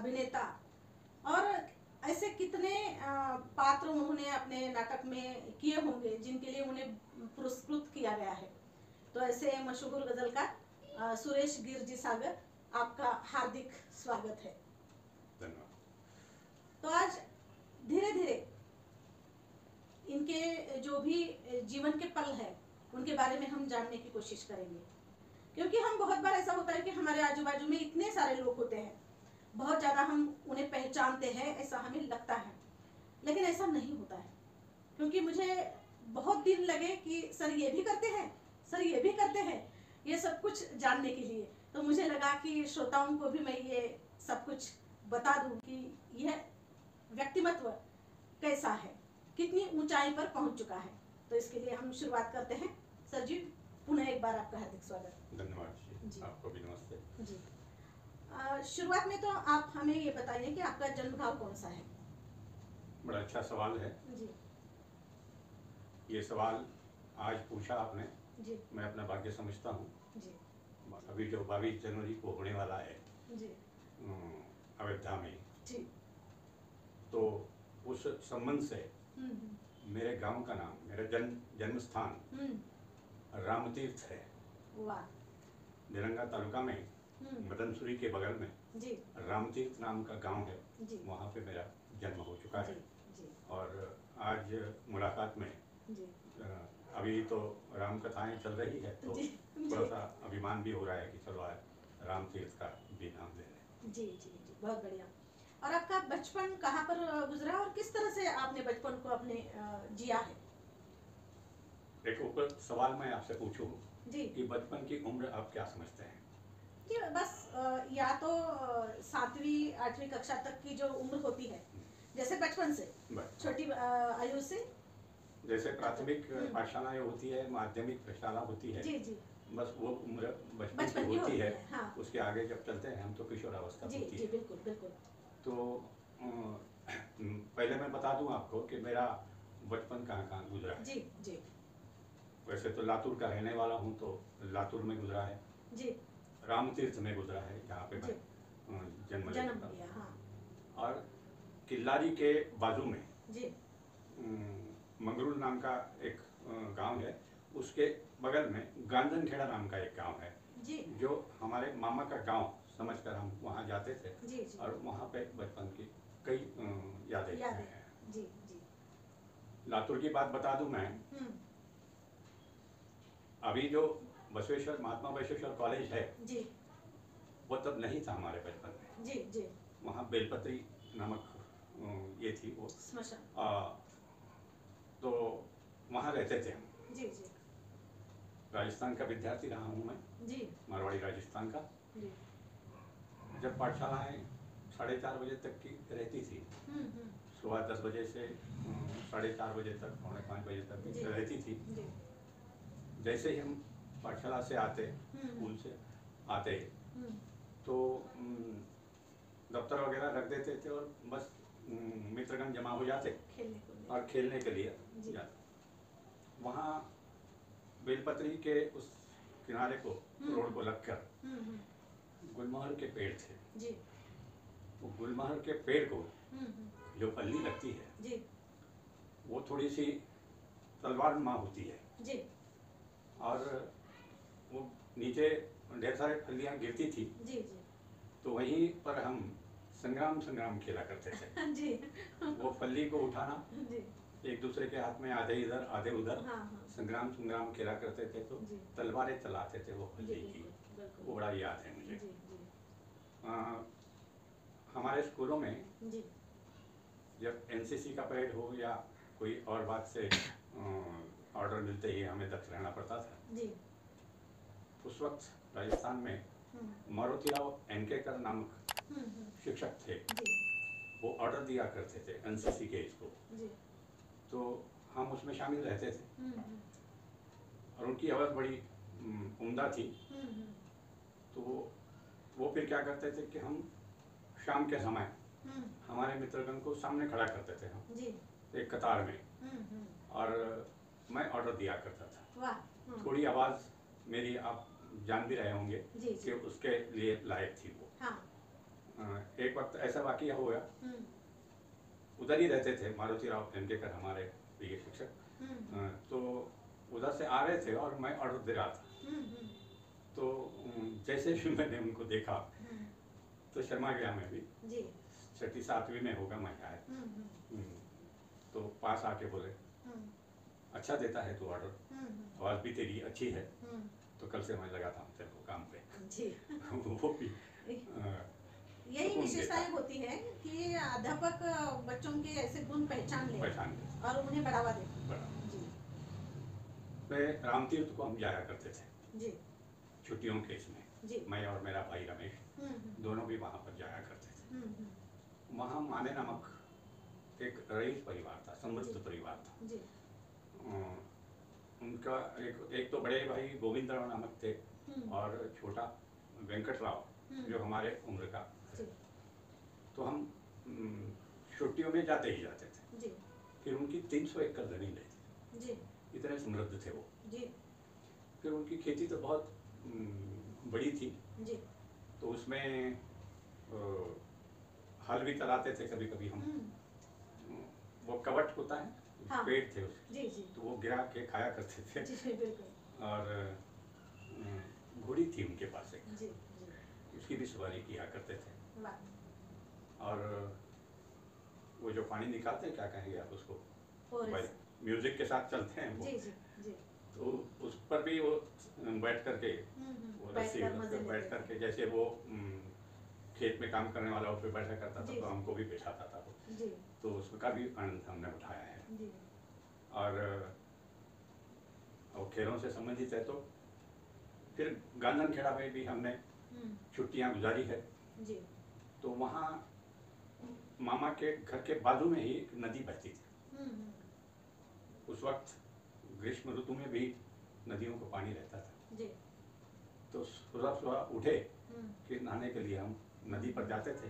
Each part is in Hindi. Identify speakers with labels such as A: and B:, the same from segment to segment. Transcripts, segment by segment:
A: अभिनेता और ऐसे कितने पात्र उन्होंने अपने नाटक में किए होंगे जिनके लिए उन्हें पुरस्कृत किया गया है। तो ऐसे मशहूर गजलकार सुरेश गिरजी सागर, आपका हार्दिक स्वागत है।
B: धन्यवाद।
A: तो आज धीरे धीरे इनके जो भी जीवन के पल है उनके बारे में हम जानने की कोशिश करेंगे, क्योंकि हम बहुत बार ऐसा होता है कि हमारे आजू बाजू में इतने सारे लोग होते हैं, बहुत ज़्यादा हम उन्हें पहचानते हैं ऐसा हमें लगता है, लेकिन ऐसा नहीं होता है। क्योंकि मुझे बहुत दिन लगे कि सर ये भी करते हैं, सर ये भी करते हैं, ये सब कुछ जानने के लिए। तो मुझे लगा कि श्रोताओं को भी मैं ये सब कुछ बता दूं कि यह व्यक्तिमत्व कैसा है, कितनी ऊंचाई पर पहुंच चुका है। तो इसके लिए हम शुरुआत करते हैं। सर जी, पुनः एक बार आपका हार्दिक स्वागत।
B: धन्यवाद जी, आपको भी नमस्ते
A: जी। शुरुआत में तो आप हमें ये बताइए कि आपका जन्म गांव कौन सा है?
B: बड़ा अच्छा सवाल है
A: जी।
B: ये सवाल आज पूछा आपने
A: जी।
B: मैं अपना भाग्य समझता हूँ
A: जी।
B: अभी जो 22 जनवरी को होने वाला है
A: जी।
B: अयोध्या में
A: जी।
B: तो उस संबंध से मेरे गांव का नाम, मेरा जन्म स्थान रामतीर्थ है।
A: वाह।
B: निरंगा तालुका में मदनसुरी के बगल में
A: जी।
B: रामतीर्थ नाम का गांव है, वहाँ पे मेरा जन्म हो चुका है।
A: जी।
B: और आज मुलाकात में
A: जी।
B: अभी तो राम कथाएं चल रही है तो थोड़ा सा अभिमान भी हो रहा है कि चलो आज रामतीर्थ का भी नाम ले लें।
A: जी जी जी, बहुत बढ़िया। और आपका बचपन कहाँ पर गुजरा और किस तरह से आपने बचपन को अपने जिया है?
B: एक ऊपर सवाल मैं आपसे पूछूं
A: जी
B: कि बचपन की उम्र आप क्या समझते हैं?
A: जी, बस या तो 7वीं 8वीं कक्षा तक की जो उम्र होती है, जैसे बचपन से छोटी आयु से,
B: जैसे प्राथमिक पाठशालाएं होती है, माध्यमिक पाठशाला होती है,
A: जी जी,
B: बस वो उम्र बचपन की होती है। हाँ। उसके आगे जब चलते हैं हम तो किशोरावस्था होती है।
A: जी बिल्कुल बिल्कुल।
B: तो पहले मैं बता दूं आपको कि मेरा बचपन कहाँ कहाँ गुजरा है।
A: जी जी।
B: वैसे तो लातूर का रहने वाला हूँ, तो लातूर में गुजरा है
A: जी।
B: रामतीर्थ में गुजरा है जहाँ पे मैं जन्म लिया।
A: हाँ।
B: और किल्लारी के बाजू में
A: जी
B: मंगरूल नाम का एक गांव है, उसके बगल में गांधनखेड़ा नाम का एक गांव है
A: जी,
B: जो हमारे मामा का गांव समझकर हम वहाँ जाते थे।
A: जी जी।
B: और वहाँ पे बचपन की कई यादें हैं।
A: जी जी।
B: लातूर की बात बता दूं मैं, अभी जो बसवेश्वर महात्मा बसवेश्वर कॉलेज है
A: जी,
B: वो तब नहीं था हमारे बचपन में।
A: जी जी।
B: वहाँ बेलपत्री नामक ये थी वो
A: स्मशान।
B: तो वहाँ रहते थे हम।
A: जी जी।
B: राजस्थान का विद्यार्थी रहा हूँ मैं
A: जी,
B: मारवाड़ी राजस्थान का।
A: जी।
B: जब पाठशालाएँ 4:30 बजे तक की रहती थी, सुबह 10 बजे से 4:30 बजे तक, 4:45 बजे तक रहती थी। जैसे ही हम पाठशाला से आते, स्कूल से आते, तो दफ्तर वगैरह रख देते थे और बस मित्रगण जमा हो जाते और खेलने के लिए जाते। वहाँ बेलपत्री के उस किनारे को, रोड को लगकर गुलमोहर के पेड़ थे जी। वो गुलमोहर के पेड़ को जो पल्ली लगती है जी, वो थोड़ी सी तलवार नुमा होती है जी। और वो नीचे ढेर सारे फलियाँ गिरती थी जी जी। तो वहीं पर हम संग्राम खेला करते थे जी। वो फल्ली को उठाना जी, एक दूसरे के हाथ में आधे इधर आधे उधर, हाँ। संग्राम खेला करते थे। तो तलवारें चलाते थे वो फल्ली की, वो बड़ा याद है मुझे जी, जी। हमारे स्कूलों में जी, जब एनसीसी का परेड हो या कोई और बात से ऑर्डर मिलते ही हमें दक्ष रहना पड़ता था जी। उस वक्त राजस्थान में मारुतिराव एनकेकर नामक शिक्षक थे जी। वो ऑर्डर दिया करते थे एनसीसी के इसको जी। तो हम उसमें शामिल रहते थे और उनकी आवाज़ बड़ी उम्दा थी। तो वो फिर क्या करते थे कि हम शाम के समय हमारे मित्रगण को सामने खड़ा करते थे हम जी, एक कतार में, और मैं ऑर्डर दिया करता था। थोड़ी आवाज़ मेरी आप जान भी रहे होंगे जी, कि उसके लिए लायक थी वो। हाँ। एक वक्त ऐसा वाकया हुआ, उधर ही रहते थे मारुति राव खेमकेकर हमारे प्रिय शिक्षक। तो उधर से आ रहे थे और मैं ऑर्डर दे रहा था। तो जैसे भी मैंने उनको देखा तो शर्मा गया मैं भी। 6वीं 7वीं में होगा मैं शायद। तो पास आके बोले, अच्छा देता है तू ऑर्डर, आवाज़ भी तेरी अच्छी है, तो कल से मैं लगाता हूँ तेरे को काम पे। वो भी
A: यही विशेषताएं होती है कि अध्यापक बच्चों के ऐसे गुण पहचान ले और उन्हें बढ़ावा दे।
B: राम तीर्थ को हम जाया करते थे छुट्टियों के इसमें, मैं और मेरा भाई रमेश दोनों भी वहाँ पर जाया करते थे। वहाँ माने नामक एक रईस परिवार था, समृद्ध परिवार था। उनका एक तो बड़े भाई गोविंद राव नामक थे और छोटा वेंकट राव जो हमारे उम्र का। तो हम छुट्टियों में जाते ही जाते थे। फिर उनकी 300 एकड़ जमीन थी, इतने समृद्ध थे वो। फिर उनकी खेती तो बहुत बड़ी थी, तो उसमें हल भी चलाते थे कभी कभी हम। वो कवट होता है, हाँ, पेड़ थे उसके, तो वो गिरा के खाया करते थे। और घोड़ी थी उनके पास एक, उसकी भी सवारी किया करते थे। और वो जो पानी निकालते हैं, क्या कहेंगे आप उसको, म्यूजिक के साथ चलते हैं वो, तो उस पर भी वो बैठ करके, वो रस्सी बैठ करके, जैसे वो खेत में काम करने वाला उस पर बैठा करता था, तो हमको भी बैठाता था वो। तो उसका भी आनंद हमने उठाया है। और खेलों से संबंधित है तो फिर गांधन खेड़ा में भी हमने छुट्टियां गुजारी है। तो वहाँ मामा के घर के बाजू में ही एक नदी बहती थी। उस वक्त ग्रीष्म ऋतु में भी नदियों को पानी रहता था। तो सुबह सुबह उठे कि नहाने के लिए हम नदी पर जाते थे।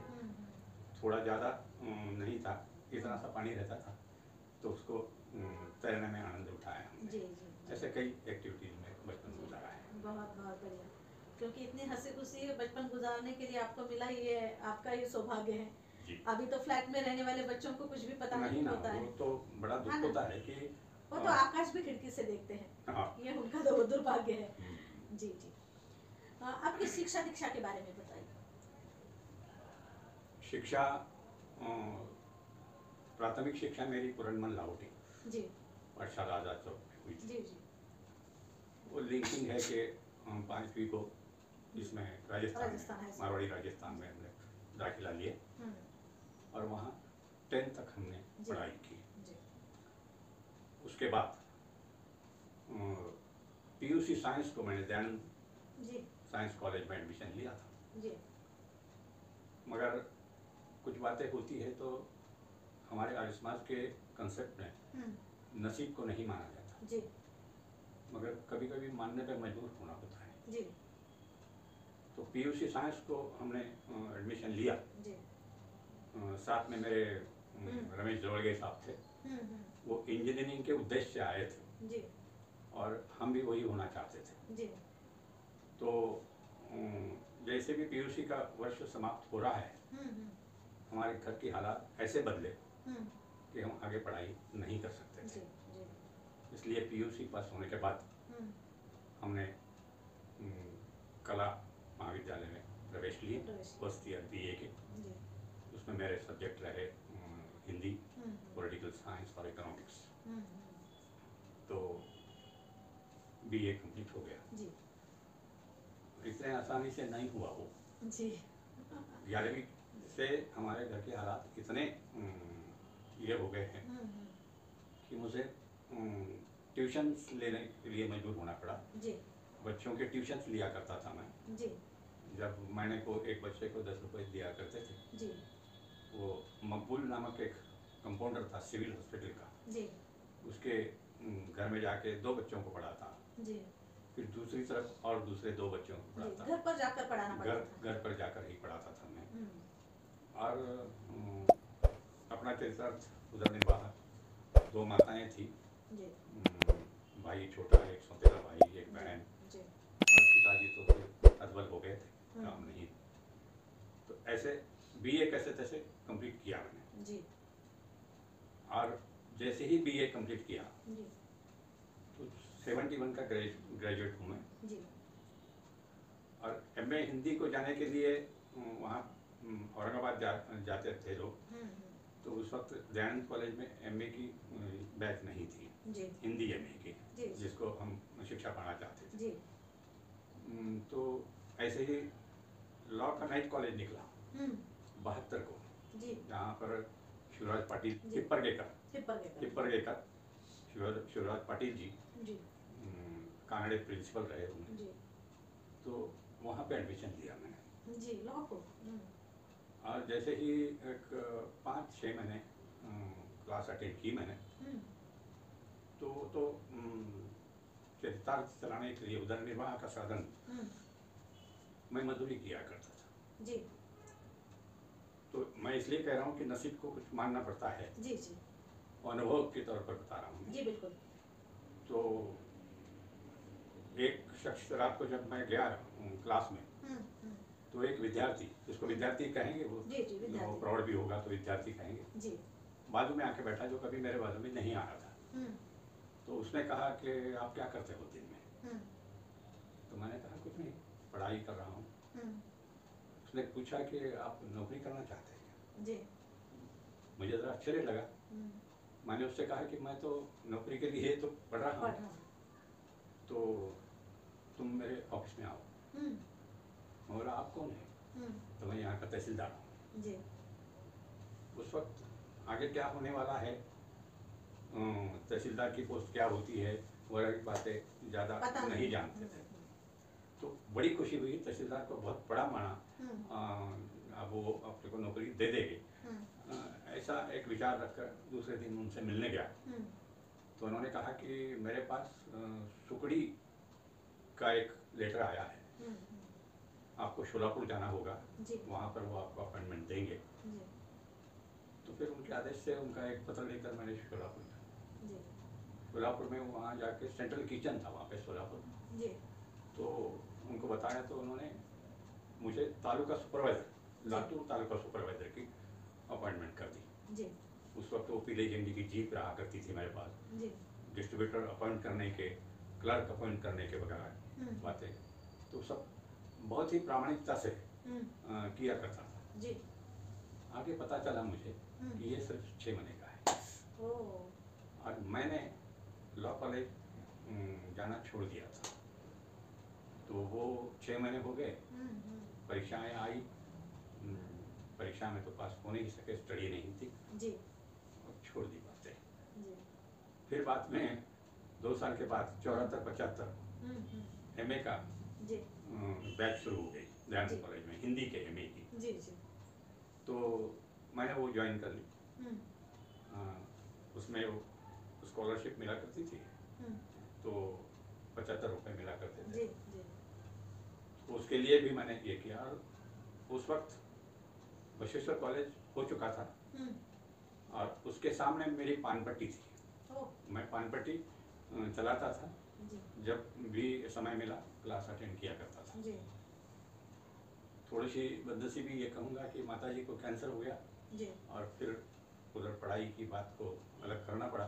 B: थोड़ा ज़्यादा नहीं था, इतना सा पानी रहता था, तो उसको तैरने में आनंद उठाया हमने। ऐसे कई एक्टिविटीज में बचपन गुजारा है।
A: बहुत बहुत बढ़िया, क्योंकि इतनी हंसी खुशी बचपन गुजारने के लिए आपको मिला, ये आपका ये सौभाग्य है। अभी तो फ्लैट में रहने वाले बच्चों को कुछ भी पता नहीं होता है।
B: वो तो बड़ा दुख होता है कि
A: वो तो आकाश भी खिड़की से देखते हैं। ये उनका तो दुर्भाग्य है। जी जी। आपकी शिक्षा दीक्षा के बारे में बताइए।
B: शिक्षा, प्राथमिक शिक्षा मेरी पुरनमन लाहौटी पाठशाला आजाद चौक में हुई थी। वो लिंकिंग है कि हम 5वीं को इसमें राजस्थान मारवाड़ी राजस्थान में हमने दाखिला लिए और वहाँ 10th तक हमने पढ़ाई की। उसके बाद PUC साइंस को मैंने दयानंद साइंस कॉलेज में एडमिशन लिया था। मगर कुछ बातें होती है तो हमारे आर्य समाज के कंसेप्ट में नसीब को नहीं माना जाता, मगर कभी कभी मानने पर मजबूर होना होता है। तो PUC साइंस को हमने एडमिशन लिया। साथ में मेरे रमेश जोड़गे साहब थे, वो इंजीनियरिंग के उद्देश्य से आए थे और हम भी वही होना चाहते थे। तो जैसे भी PUC का वर्ष समाप्त हो रहा है, हमारे घर की हालात ऐसे बदले कि हम आगे पढ़ाई नहीं कर सकते थे। इसलिए PUC पास होने के बाद हमने कला महाविद्यालय में प्रवेश लिए, फर्स्ट ईयर BA के। उसमें मेरे सब्जेक्ट रहे हिंदी, पॉलिटिकल साइंस और इकोनॉमिक्स। तो BA कंप्लीट हो गया। इतने आसानी से नहीं हुआ वो। 11वीं से हमारे घर के हालात इतने ये हो गए हैं कि मुझे ट्यूशन लेने के लिए मजबूर होना पड़ा। बच्चों के ट्यूशन लिया करता था मैं। जब महीने को एक बच्चे को 10 रुपये दिया करते थे। वो मकबूल नामक एक कंपाउंडर था सिविल हॉस्पिटल का, उसके घर में जाके 2 बच्चों को पढ़ाता, फिर दूसरी तरफ और दूसरे 2 बच्चों को पढ़ाता।
A: घर पर जाकर पढ़ाना पड़ता था।
B: घर पर जाकर ही पढ़ाता था मैं। और अपना चरितार्थ उधर निर्वाह 2 माताएं थी, भाई छोटा, एक सौतेला भाई, एक बहन, और पिताजी तो अदबल हो गए थे, काम नहीं। तो ऐसे बीए कैसे तैसे कंप्लीट किया मैंने
A: जी।
B: और जैसे ही बीए कंप्लीट किया
A: जी।
B: तो 71 का ग्रेजुएट हूँ मैं
A: जी।
B: और एमए हिंदी को जाने के लिए वहाँ औरंगाबाद जाते थे लोग। तो उस वक्त दयानंद कॉलेज में एमए की बैच नहीं थी
A: जी।
B: हिंदी एमए की
A: जी।
B: जिसको हम शिक्षा पढ़ना चाहते थे।
A: जी।
B: तो ऐसे ही लॉ का नाइट कॉलेज निकला 72 को
A: जी।
B: जहाँ पर शिवराज पाटिल
A: जी।
B: हिप्परगेकर शिवराज पाटिल जी
A: जी।
B: कानड़े प्रिंसिपल रहे उन्हें
A: जी।
B: तो वहाँ पे एडमिशन लिया मैंने
A: जी लॉ को।
B: और जैसे ही एक 5-6 महीने क्लास अटेंड की मैंने तो चरितार्थ चलाने के लिए उदर निर्वाह का साधन मैं मजदूरी किया करता था
A: जी।
B: तो मैं इसलिए कह रहा हूँ कि नसीब को कुछ मानना पड़ता है।
A: जी। जी।
B: अनुभव के तौर पर बता रहा हूँ
A: जी बिल्कुल।
B: तो एक शख्स रात को जब मैं गया क्लास में तो एक विद्यार्थी जिसको विद्यार्थी कहेंगे वो
A: जी। जी विद्यार्थी
B: प्रौढ़ भी होगा तो विद्यार्थी कहेंगे
A: जी।
B: बाजू में आके बैठा जो कभी मेरे बाजू में नहीं आ रहा था। तो उसने कहा कि आप क्या करते हो दिन में? तो मैंने कहा कुछ नहीं पढ़ाई कर रहा हूँ। उसने पूछा कि आप नौकरी करना चाहते हैं
A: जी।
B: मुझे ज़रा आश्चर्य लगा। मैंने उससे कहा कि मैं तो नौकरी के लिए तो पढ़ रहा हूँ तो तुम मेरे ऑफिस में आओ। मगर आप कौन है? तो मैं यहाँ का तहसीलदार हूँ
A: जी।
B: उस वक्त आगे क्या होने वाला है तहसीलदार की पोस्ट क्या होती है वह बातें ज़्यादा नहीं जानते थे। तो बड़ी खुशी हुई तहसीलदार को बहुत बड़ा माना अब वो अपने को नौकरी दे देगी ऐसा एक विचार रखकर दूसरे दिन उनसे मिलने गया। तो उन्होंने कहा कि मेरे पास सुकड़ी का एक लेटर आया है आपको शोलापुर जाना होगा वहाँ पर वो आपको अपॉइंटमेंट देंगे। तो फिर उनके आदेश से उनका एक पत्र लेकर मैंने शोलापुर में वहाँ जाके सेंट्रल किचन था वहाँ पे सोलापुर में तो उनको बताया तो उन्होंने मुझे तालुका सुपरवाइजर लातूर तालुका सुपरवाइजर की अपॉइंटमेंट कर दी। उस वक्त वो पीले झंडी की जीप रहा करती थी मेरे पास डिस्ट्रीब्यूटर अपॉइंट करने के क्लर्क अपॉइंट करने के वगैरह बातें तो सब बहुत ही प्रामाणिकता से किया करता था। आगे पता चला मुझे कि ये सिर्फ 6 महीने का है और मैंने लॉ कॉलेज जाना छोड़ दिया था। तो वो 6 महीने हो गए परीक्षाएं आई परीक्षा में तो पास हो नहीं सके स्टडी नहीं थी और छोड़ दी बातें। फिर बाद में 2 साल के बाद 74-75 एमए का बैच शुरू हो गई दयानंद कॉलेज में हिंदी के एमए की। तो मैंने वो ज्वाइन कर ली उसमें स्कॉलरशिप मिला करती थी तो 75 रुपये मिला करते थे। उसके लिए भी मैंने ये किया और उस वक्त बशेश्वर कॉलेज हो चुका था और उसके सामने मेरी पानपट्टी थी। मैं पानपट्टी चलाता था जब भी समय मिला क्लास अटेंड किया करता था। थोड़ी सी बदनसीबी ये कहूँगा कि माताजी को कैंसर हो गया और फिर उधर पढ़ाई की बात को अलग करना पड़ा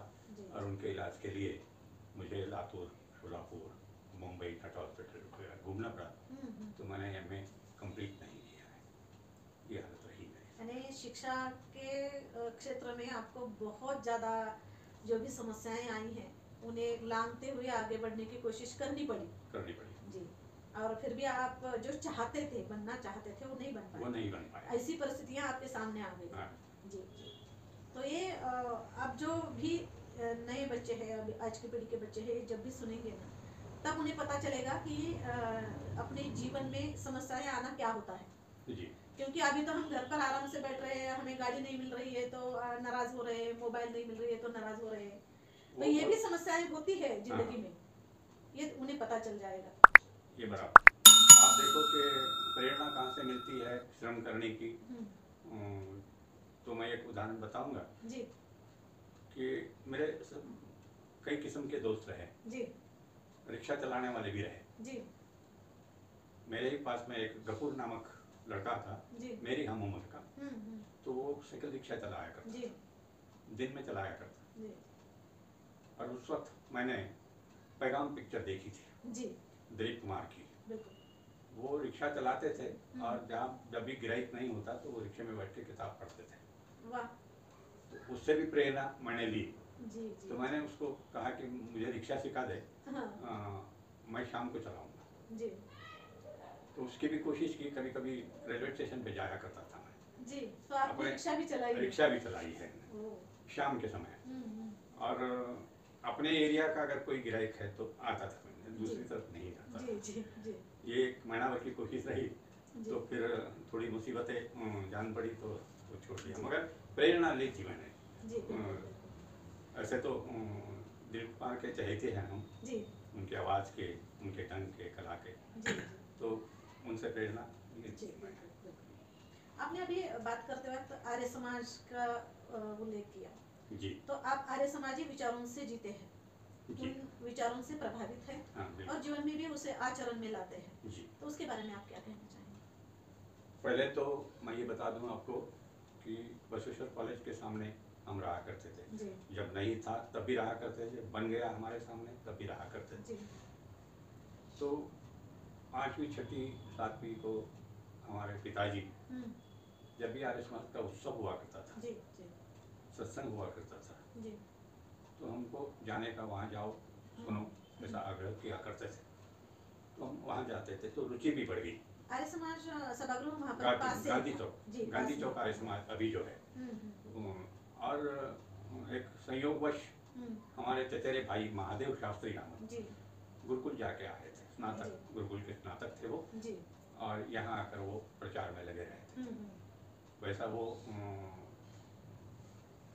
B: और उनके इलाज के लिए मुझे लातूर शोलापुर मुंबई टाटा हॉस्पिटल वगैरह घूमना पड़ा। तो मैंने एमए कंप्लीट नहीं किया है ये हालत रही है।
A: यानी शिक्षा के क्षेत्र में आपको बहुत ज़्यादा जो भी समस्याएं आई हैं उन्हें लांघते हुए आगे बढ़ने की कोशिश करनी पड़ी जी। और फिर भी आप जो चाहते थे बनना चाहते थे वो नहीं बन पाए ऐसी परिस्थितियां आपके सामने आ गई जी। तो ये अब जो भी नए बच्चे हैं अभी आज की पीढ़ी के बच्चे हैं जब भी सुनेंगे ना तब उन्हें पता चलेगा कि अपने जीवन में समस्याएं आना क्या होता है
B: जी।
A: क्योंकि अभी तो हम घर पर आराम से बैठ रहे हैं हमें गाड़ी नहीं मिल रही है तो नाराज हो रहे हैं मोबाइल नहीं मिल रही है तो नाराज हो रहे हैं। तो ये भी समस्याएं होती है जिंदगी में ये उन्हें पता चल जाएगा।
B: ये बराबर आप देखो कि प्रेरणा कहाँ से मिलती है श्रम करने की। तो मैं एक उदाहरण बताऊंगा
A: जी
B: कि मेरे कई किस्म के दोस्त रहे
A: जी
B: रिक्शा चलाने वाले भी रहे
A: जी।
B: मेरे ही पास में एक गफूर नामक लड़का था मेरी हम उम्र का, तो वो साइकिल रिक्शा चलाया करता, दिन में चलाया करता। और उस वक्त मैंने पैगाम पिक्चर देखी थी दिलीप कुमार की। वो रिक्शा चलाते थे और जब भी गिराइक नहीं होता तो वो रिक्शे में बैठ के किताब पढ़ते थे।
A: वाह।
B: तो उससे भी प्रेरणा मैंने ली।
A: जी।
B: तो मैंने उसको कहा कि मुझे रिक्शा सिखा दे।
A: हाँ।
B: मैं शाम को चलाऊंगा।
A: जी।
B: तो उसकी भी कोशिश की, कभी कभी रेलवे स्टेशन पे जाया करता था मैं।
A: जी। तो आपने रिक्शा भी चलाई है?
B: रिक्शा भी चलाई है शाम के समय। और अपने एरिया का अगर कोई गिराइक है तो आता था, मैंने दूसरी तरफ नहीं जाता।
A: जी जी जी।
B: ये एक महीना भर की कोशिश रही, तो फिर थोड़ी मुसीबतें जान पड़ी तो छोड़ दिया, मगर प्रेरणा ली थी मैंने। ऐसे तो दिलीप कुमार के चहेते हैं हम जी, उनके आवाज़ के, उनके ढंग के, कला के जी, तो उनसे प्रेरणा ली थी मैंने।
A: आपने अभी बात करते वक्त आर्य समाज का उल्लेख किया
B: जी,
A: तो आप आर्य समाजी विचारों से जीते हैं, उन विचारों से प्रभावित है और जीवन में भी उसे आचरण में लाते हैं जी। तो उसके बारे में आप क्या कहना चाहेंगे?
B: पहले तो मैं ये बता दूं आपको कि बसवेश्वर कॉलेज के सामने हम रहा करते थे जी। जब नहीं था तब भी रहा करते थे, बन गया हमारे सामने तब भी रहा करते थे। तो 8वीं 6वीं 7वीं को हमारे पिताजी जब भी आर्य समाज का उत्सव हुआ करता था जी, जी। सत्संग हुआ करता था जी। तो हमको जाने का, वहाँ जाओ सुनो ऐसा आग्रह किया करते थे, तो हम वहाँ जाते थे तो रुचि भी बढ़ गई।
A: आर्य समाज सभागृह वहाँ पर पास से
B: गांधी चौक आर्य समाज अभी जो है। और एक संयोगवश हमारे चचेरे भाई महादेव शास्त्री नाम गुरुकुल जाके आए थे, स्नातक, गुरुकुल के स्नातक थे वो जी। और यहाँ आकर वो प्रचार में लगे रहे थे। वैसा वो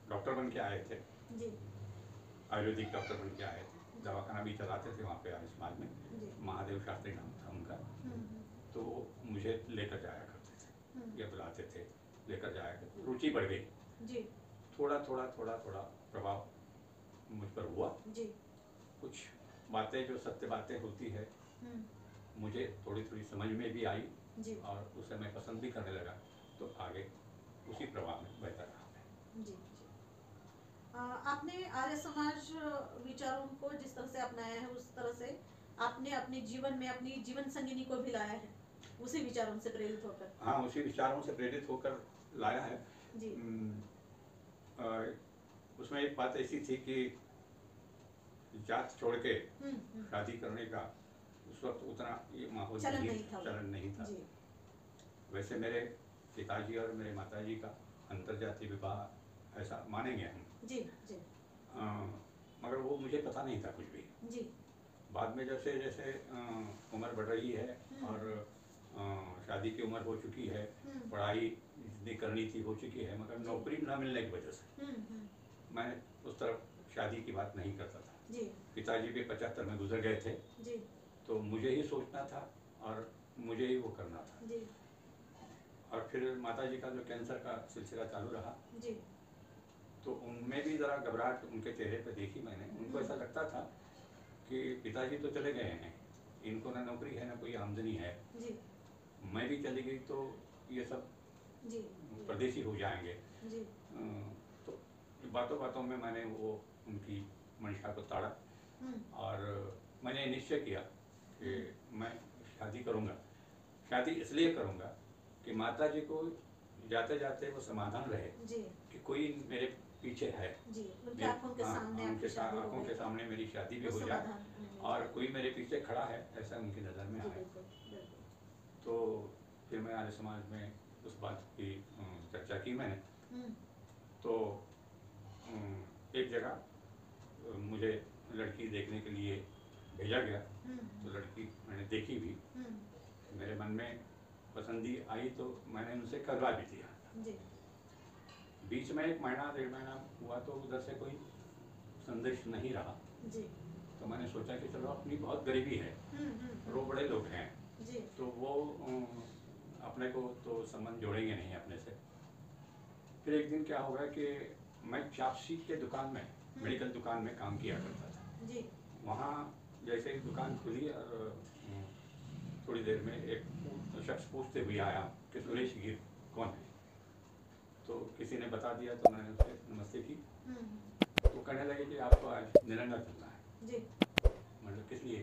B: डॉक्टर बन के आए थे जी। आयुर्वेदिक डॉक्टर बन के आए थे, दवाखाना भी चलाते थे वहाँ पे आर्य समाज में। महादेव शास्त्री नाम था उनका। तो वो मुझे लेकर जाया करते थे या बुलाते थे, लेकर जाया करते, रुचि बढ़ गई जी। थोड़ा थोड़ा थोड़ा थोड़ा प्रभाव मुझ पर हुआ जी। कुछ बातें जो सत्य बातें होती है मुझे थोड़ी थोड़ी समझ में भी आई जी। और उसे मैं पसंद भी करने लगा, तो आगे उसी प्रभाव में बेहतर रहा
A: जी। आपने आर्य समाज विचारों को जिस तरह से अपनाया है उस तरह से आपने अपने जीवन में अपनी जीवन संगिनी को भी लाया है उसी विचारों से प्रेरित होकर?
B: हाँ, उसी विचारों से प्रेरित होकर लाया है जी। उसमें एक बात ऐसी थी कि जात छोड़ के शादी करने का उस वक्त उतना ये माहौल चलन नहीं था जी। वैसे मेरे पिताजी और मेरे माताजी का अंतरजातीय विवाह ऐसा मानेंगे हम जी, जी। मगर वो मुझे पता नहीं था कुछ भी जी। बाद में जैसे जैसे उम्र बढ़ रही है और शादी की उम्र हो चुकी है, पढ़ाई जितनी करनी थी हो चुकी है, मगर नौकरी न मिलने की वजह से मैं उस तरफ शादी की बात नहीं करता था जी। पिताजी भी 75 में गुजर गए थे जी। तो मुझे ही सोचना था और मुझे ही वो करना था जी। और फिर माताजी का जो कैंसर का सिलसिला चालू रहा जी। तो उनमें भी ज़रा घबराहट उनके चेहरे पर देखी मैंने। उनको ऐसा लगता था कि पिताजी तो चले गए हैं, इनको ना नौकरी है ना कोई आमदनी है जी। मैं भी चली गई तो ये सब जी। परदेशी हो जाएंगे जी। तो बातों बातों में मैंने वो उनकी मंशा को ताड़ा और मैंने निश्चय किया कि मैं शादी करूँगा। शादी इसलिए करूँगा कि माताजी को जाते जाते वो समाधान रहे जी। कि कोई मेरे पीछे है जी। उनकी आंखों के सामने मेरी शादी भी हो जाए और कोई मेरे पीछे खड़ा है ऐसा उनकी नज़र में आए। तो फिर मैं आर्य समाज में उस बात की चर्चा की मैंने। तो एक जगह मुझे लड़की देखने के लिए भेजा गया, तो लड़की मैंने देखी भी, मेरे मन में पसंदी आई तो मैंने उनसे करवा भी दिया जी। बीच में 1 महीना 1.5 महीना हुआ तो उधर से कोई संदेश नहीं रहा जी। तो मैंने सोचा कि चलो अपनी बहुत गरीबी है, वो बड़े लोग हैं जी। तो वो अपने को तो संबंध जोड़ेंगे नहीं अपने से। फिर एक दिन क्या होगा कि मैं चापसी के दुकान में, मेडिकल दुकान में काम किया करता था जी। वहाँ जैसे ही दुकान खुली और थोड़ी देर में एक शख्स पूछते हुए आया कि सुरेश गिर कौन है। तो किसी ने बता दिया तो मैंने उससे नमस्ते की। तो कहने लगे कि आपको आज निलंगा चलना है जी। मतलब किस लिए?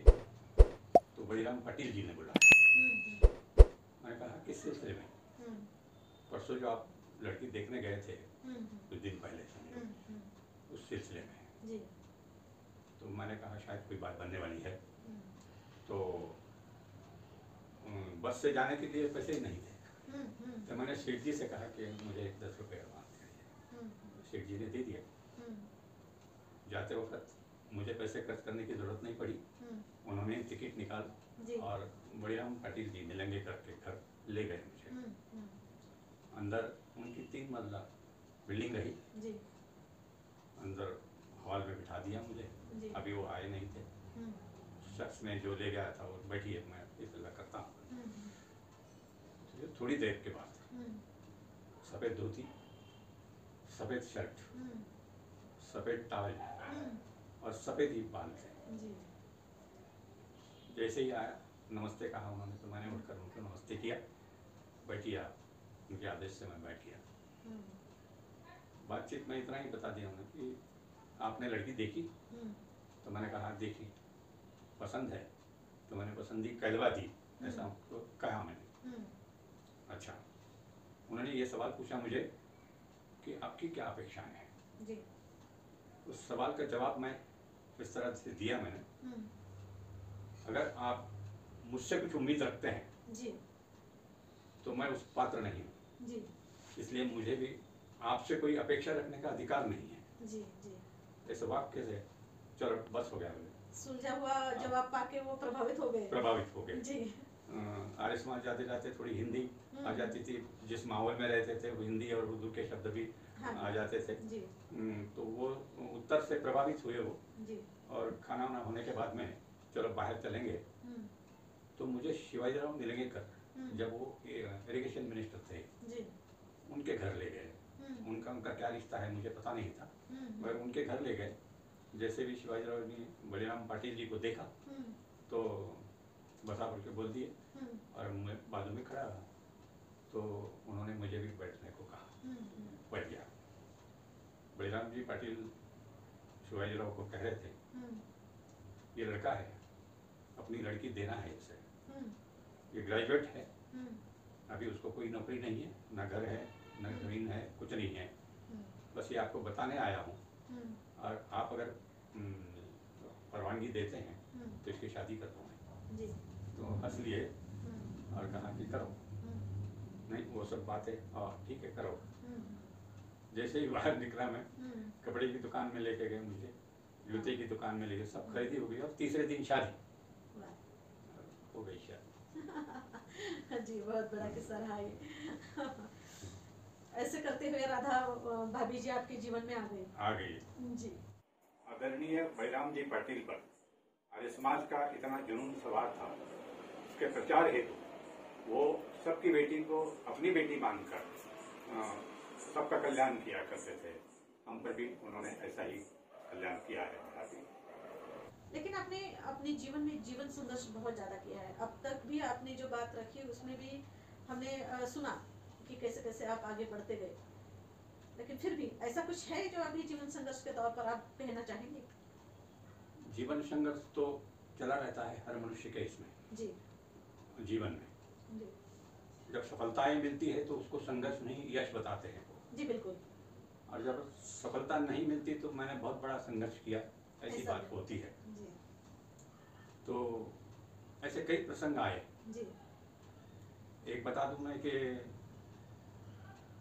B: तो बड़ीराम पाटिल जी ने बुलाया। मैंने कहा किस सिलसिले में? परसों जो आप लड़की देखने गए थे कुछ दिन पहले समझो, उस सिलसिले में जी। तो मैंने कहा शायद कोई बात बनने वाली है। तो बस से जाने के लिए पैसे ही नहीं थे। तो मैंने सेठ जी से कहा कि मुझे 10 रुपये एडवांस चाहिए। सेठ जी ने दे दिया। जाते वक्त मुझे पैसे खर्च करने की जरूरत नहीं पड़ी। उन्होंने टिकट निकाल और बड़ीराम पाटिल जी निलंगे करके घर ले गए मुझे। अंदर उनकी 3 मंजिला बिल्डिंग रही जी। अंदर हॉल में बिठा दिया मुझे। अभी वो आए नहीं थे। शख्स ने जो ले गया था वो बैठिए मैं इतना करता हूँ। तो थोड़ी देर के बाद सफ़ेद धोती, सफ़ेद शर्ट, सफ़ेद टॉवल और सफ़ेद ही बाल थे। जैसे ही आया नमस्ते कहा उन्होंने, तो मैंने उठकर उनको नमस्ते किया। बैठिए आप, उनके आदेश से मैं बैठ गया। बातचीत में इतना ही बता दिया उन्हें कि आपने लड़की देखी? तो मैंने कहा देखी। पसंद है? तो मैंने पसंद ही कहलवा दी, ऐसा उनको कहा मैंने। अच्छा, उन्होंने ये सवाल पूछा मुझे कि आपकी क्या अपेक्षाएं हैं जी। उस सवाल का जवाब मैं इस तरह से दिया मैंने, अगर आप मुझसे कुछ उम्मीद रखते हैं जी, तो मैं उस पात्र नहीं हूँ जी। इसलिए मुझे भी आपसे कोई अपेक्षा रखने का अधिकार नहीं है जी जी। इस वाक्य से चलो बस हो गया मुझे।
A: सुलझा हुआ जवाब पाके वो प्रभावित हो गए जी।
B: आर्य समाज जाते जाते थोड़ी हिंदी आ जाती थी। जिस माहौल में रहते थे वो हिंदी और उर्दू के शब्द भी आ जाते थे जी। तो वो उत्तर से प्रभावित हुए वो जी। और खाना वाना होने के बाद में चलो बाहर चलेंगे, तो मुझे शिवाजीराव निलंगेकर जब वो इरिगेशन मिनिस्टर थे जी, उनके घर ले गए। उनका क्या रिश्ता है मुझे पता नहीं था, मगर उनके घर ले गए। जैसे भी शिवाजीराव ने बड़ीराम पाटिल जी को देखा तो बसा बोल के बोल दिए और मैं बाजू में खड़ा रहा। तो उन्होंने मुझे भी बैठने को कहा, बैठ गया। बड़ीराम जी पाटिल शिवाजीराव को कह रहे थे ये लड़का है, अपनी लड़की देना है इसे, ये ग्रेजुएट है, अभी उसको कोई नौकरी नहीं है, ना घर है न जमीन है, कुछ नहीं है, बस ये आपको बताने आया हूँ और आप अगर परवानगी देते हैं तो इसकी शादी कर दूँगा। तो हंस लिए और कहा कि करो। नहीं वो सब बातें और ठीक है करो। जैसे ही बाहर निकला मैं कपड़े की दुकान में लेके गए, मुझे जूते की दुकान में लेके, सब खरीदी हो गई और तीसरे दिन शादी हो गई शादी
A: जी। बहुत बड़ा किस्सा रहा है। ऐसे करते हुए राधा भाभी जी आपके जीवन में आ गई जी।
B: आदरणीय बड़ीराम जी पाटिल पर आर्य समाज का इतना जुनून सवार था, उसके प्रचार हेतु वो सबकी बेटी को अपनी बेटी मानकर सबका कल्याण किया करते थे। हम पर भी उन्होंने ऐसा ही कल्याण किया है।
A: लेकिन आपने अपने जीवन में जीवन संघर्ष बहुत ज्यादा किया है। अब तक भी आपने जो बात रखी उसमें भी हमने सुना कि कैसे कैसे आप आगे बढ़ते गए, लेकिन फिर भी ऐसा कुछ है जो अभी जीवन संघर्ष के तौर पर आप कहना चाहेंगे?
B: जीवन संघर्ष तो चला रहता है हर मनुष्य के इसमें जी, जीवन में जी। जब सफलताएं मिलती है तो उसको संघर्ष नहीं यश बताते हैं जी, बिल्कुल। और जब सफलता नहीं मिलती तो मैंने बहुत बड़ा संघर्ष किया, ऐसी बात होती है जी। तो ऐसे कई प्रसंग आए जी। एक बता दूं मैं कि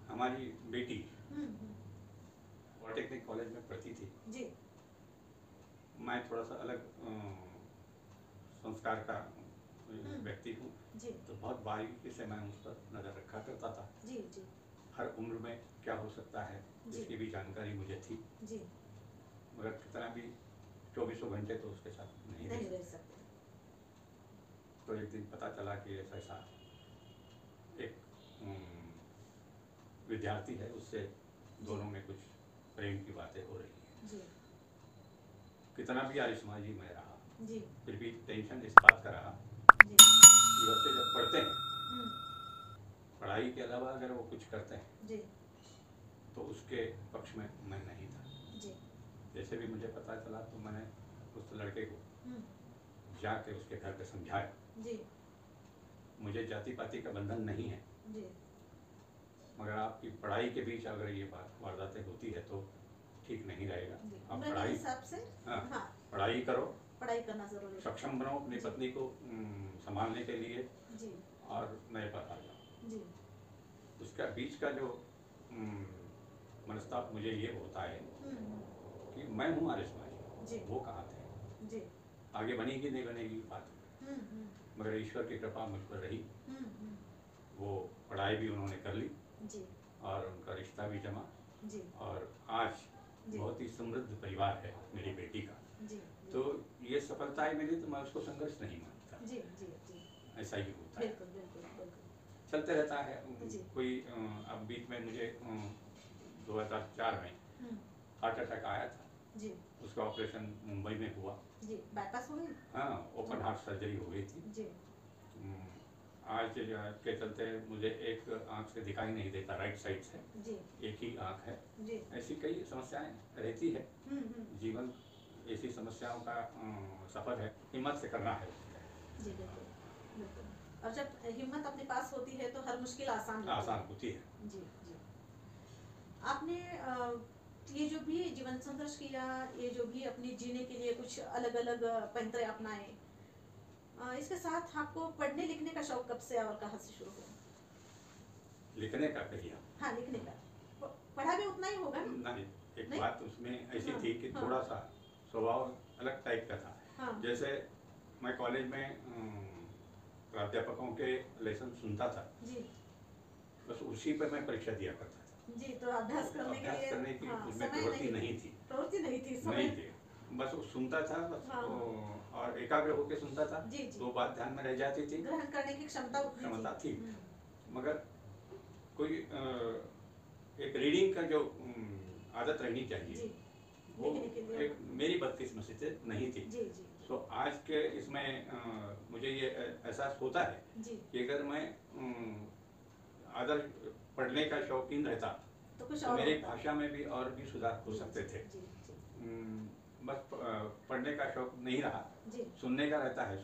B: हमारी बेटी पॉलिटेक्निक कॉलेज में पढ़ती थी जी। मैं थोड़ा सा अलग संस्कार का व्यक्ति हूँ जी, तो बहुत बारीकी से मैं उस पर नजर रखा करता था जी जी। हर उम्र में क्या हो सकता है इसकी भी जानकारी मुझे थी जी, मगर कितना भी 24 घंटे तो उसके साथ नहीं रह सकते। तो एक दिन पता चला कि ऐसा एक विद्यार्थी है, उससे दोनों में कुछ प्रेम की बातें हो रही है जी। कितना भी आर्य समाजी में रहा जी, फिर भी टेंशन इस बात का रहा जी ये बच्चे जब पढ़ते हैं,
A: हम्म,
B: पढ़ाई के अलावा अगर वो कुछ करते हैं
A: जी
B: तो उसके पक्ष में मैं नहीं था।
A: जी
B: जैसे भी मुझे पता चला तो मैंने उस लड़के को
A: हम्म,
B: जाके उसके घर पे समझाया,
A: जी
B: मुझे जाति पाति का बंधन नहीं है,
A: जी
B: मगर आपकी पढ़ाई के बीच अगर ये बात वारदातें होती है तो ठीक नहीं रहेगा।
A: जी
B: आप
A: उम्र के
B: पढ़ाई,
A: हिसाब से
B: हाँ,
A: हाँ
B: पढ़ाई करो,
A: पढ़ाई करना जरूरी है।
B: सक्षम बनो अपनी
A: जी।
B: पत्नी को संभालने के लिए
A: जी
B: और मेरे पास आ जाओ।
A: जी
B: उसका बीच का जो मनस्ताप मुझे ये होता है
A: हम्म,
B: कि मैं हूँ आर्य समाज,
A: जी
B: वो कहाँ थे,
A: जी
B: आगे बनेगी नहीं बनेगी बात,
A: हम्म,
B: मगर ईश्वर की कृपा मुझ पर रही।
A: हम्म,
B: वो पढ़ाई भी उन्होंने कर ली
A: जी
B: और उनका रिश्ता भी जमा,
A: जी
B: और आज
A: जी
B: बहुत ही समृद्ध परिवार है मेरी बेटी का।
A: जी
B: तो ये सफलताएं मिली तो मैं उसको संघर्ष नहीं मानता,
A: जी जी जी
B: ऐसा ही होता है,
A: बिल्कुल बिल्कुल बिल्कुल
B: चलते रहता है।
A: जी।
B: कोई अब बीच में मुझे 2004 में
A: हम्म,
B: हार्ट अटैक आया था,
A: जी
B: उसका ऑपरेशन मुंबई में हुआ।
A: जी बाईपास हो गई।
B: हाँ, ओपन हार्ट सर्जरी हो गई थी।
A: जी
B: आज के चलते मुझे एक आंख से दिखाई नहीं देता, राइट साइड से
A: जी
B: एक ही आंख है।
A: जी
B: ऐसी कई समस्याएं रहती है,
A: हम्म,
B: जीवन ऐसी समस्याओं का सफर है, हिम्मत से करना है।
A: जी बिल्कुल बिल्कुल। और जब हिम्मत अपने पास होती है तो हर मुश्किल आसान लगती
B: आसान होती है।
A: है। जी जी आपने ये जो भी जीवन संघर्ष किया, ये जो भी अपनी जीने के लिए कुछ अलग अलग पैंतरे अपनाए, इसके साथ आपको पढ़ने लिखने का शौक कब से और कहाँ से शुरू हुआ?
B: लिखने का कहिए।
A: हाँ लिखने का, पढ़ा भी उतना ही होगा ना?
B: नहीं, एक
A: नहीं?
B: बात उसमें ऐसी
A: हाँ,
B: थी कि
A: हाँ।
B: थोड़ा सा स्वभाव अलग टाइप का था।
A: हाँ
B: जैसे मैं कॉलेज में प्राध्यापकों के लेसन सुनता था,
A: जी
B: बस उसी पर मैं परीक्षा दिया करता था।
A: जी। तो अभ्यास करने के
B: अभ्यास
A: लिए
B: करने की
A: हाँ,
B: उसमें
A: समय
B: प्रवृत्ति नहीं थी,
A: प्रवृत्ति नहीं थी,
B: नहीं
A: समय
B: थी, बस वो सुनता था बस।
A: हाँ।
B: और एकाग्र होकर सुनता था,
A: जी जी
B: तो बात ध्यान में रह जाती थी,
A: ग्रहण करने की क्षमता उतनी
B: क्षमता थी।
A: हम्म,
B: मगर कोई एक रीडिंग का जो आदत रहनी चाहिए,
A: जी
B: वो
A: लिखने के लिए
B: एक मेरी बदकिस्मती से नहीं थी।
A: जी जी
B: तो आज के इसमें मुझे ये एहसास होता है
A: जी
B: कि अगर मैं आदर पढ़ने का शौकीन रहता
A: तो कुछ
B: तो
A: और
B: मेरी
A: होता।
B: भाषा में भी और भी सुधार हो
A: जी,
B: सकते थे।
A: जी जी
B: बस पढ़ने का शौक नहीं रहा,
A: जी
B: सुनने का रहता है।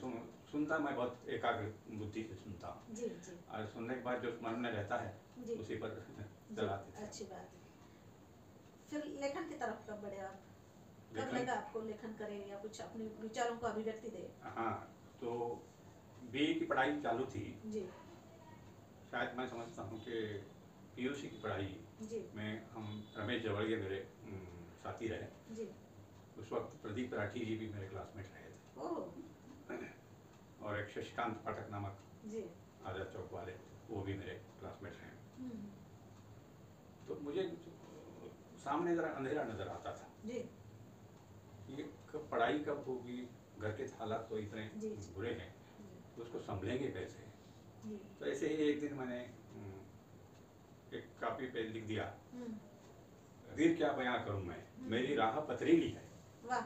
B: सुनता मैं बहुत एकाग्र बुद्धि से सुनता हूँ,
A: जी जी
B: और सुनने के बाद जो स्मरण में रहता है
A: जी
B: उसी पर
A: जी,
B: चलाते थे।
A: अच्छी बात है। फिर लेखन की तरफ कब बढ़े आप? कब
B: लेखन,
A: लगा आपको लेखन करें या कुछ अपने विचारों को अभिव्यक्ति दे?
B: हाँ, तो बीए की पढ़ाई चालू थी।
A: जी
B: शायद मैं समझता हूँ कि पीयूसी की पढ़ाई
A: जी
B: में हम रमेश जवड़िया मेरे साथी रहे।
A: जी
B: उस वक्त प्रदीप राठी जी भी मेरे क्लासमेट रहे थे,
A: ओह
B: और एक शशिकांत पाठक नामक
A: जी
B: आजाद चौक वाले, वो भी मेरे क्लासमेट रहे।
A: हम्म,
B: तो मुझे सामने जरा अंधेरा नजर आता था,
A: जी
B: ये पढ़ाई कब होगी, घर के हालात तो इतने
A: जी, जी।
B: बुरे हैं, तो उसको संभलेंगे कैसे।
A: जी
B: तो ऐसे ही एक दिन मैंने एक कॉपी पे लिख दिया, तकदीर क्या बयां करूं मैं, मेरी राह पथरीली है।
A: वाह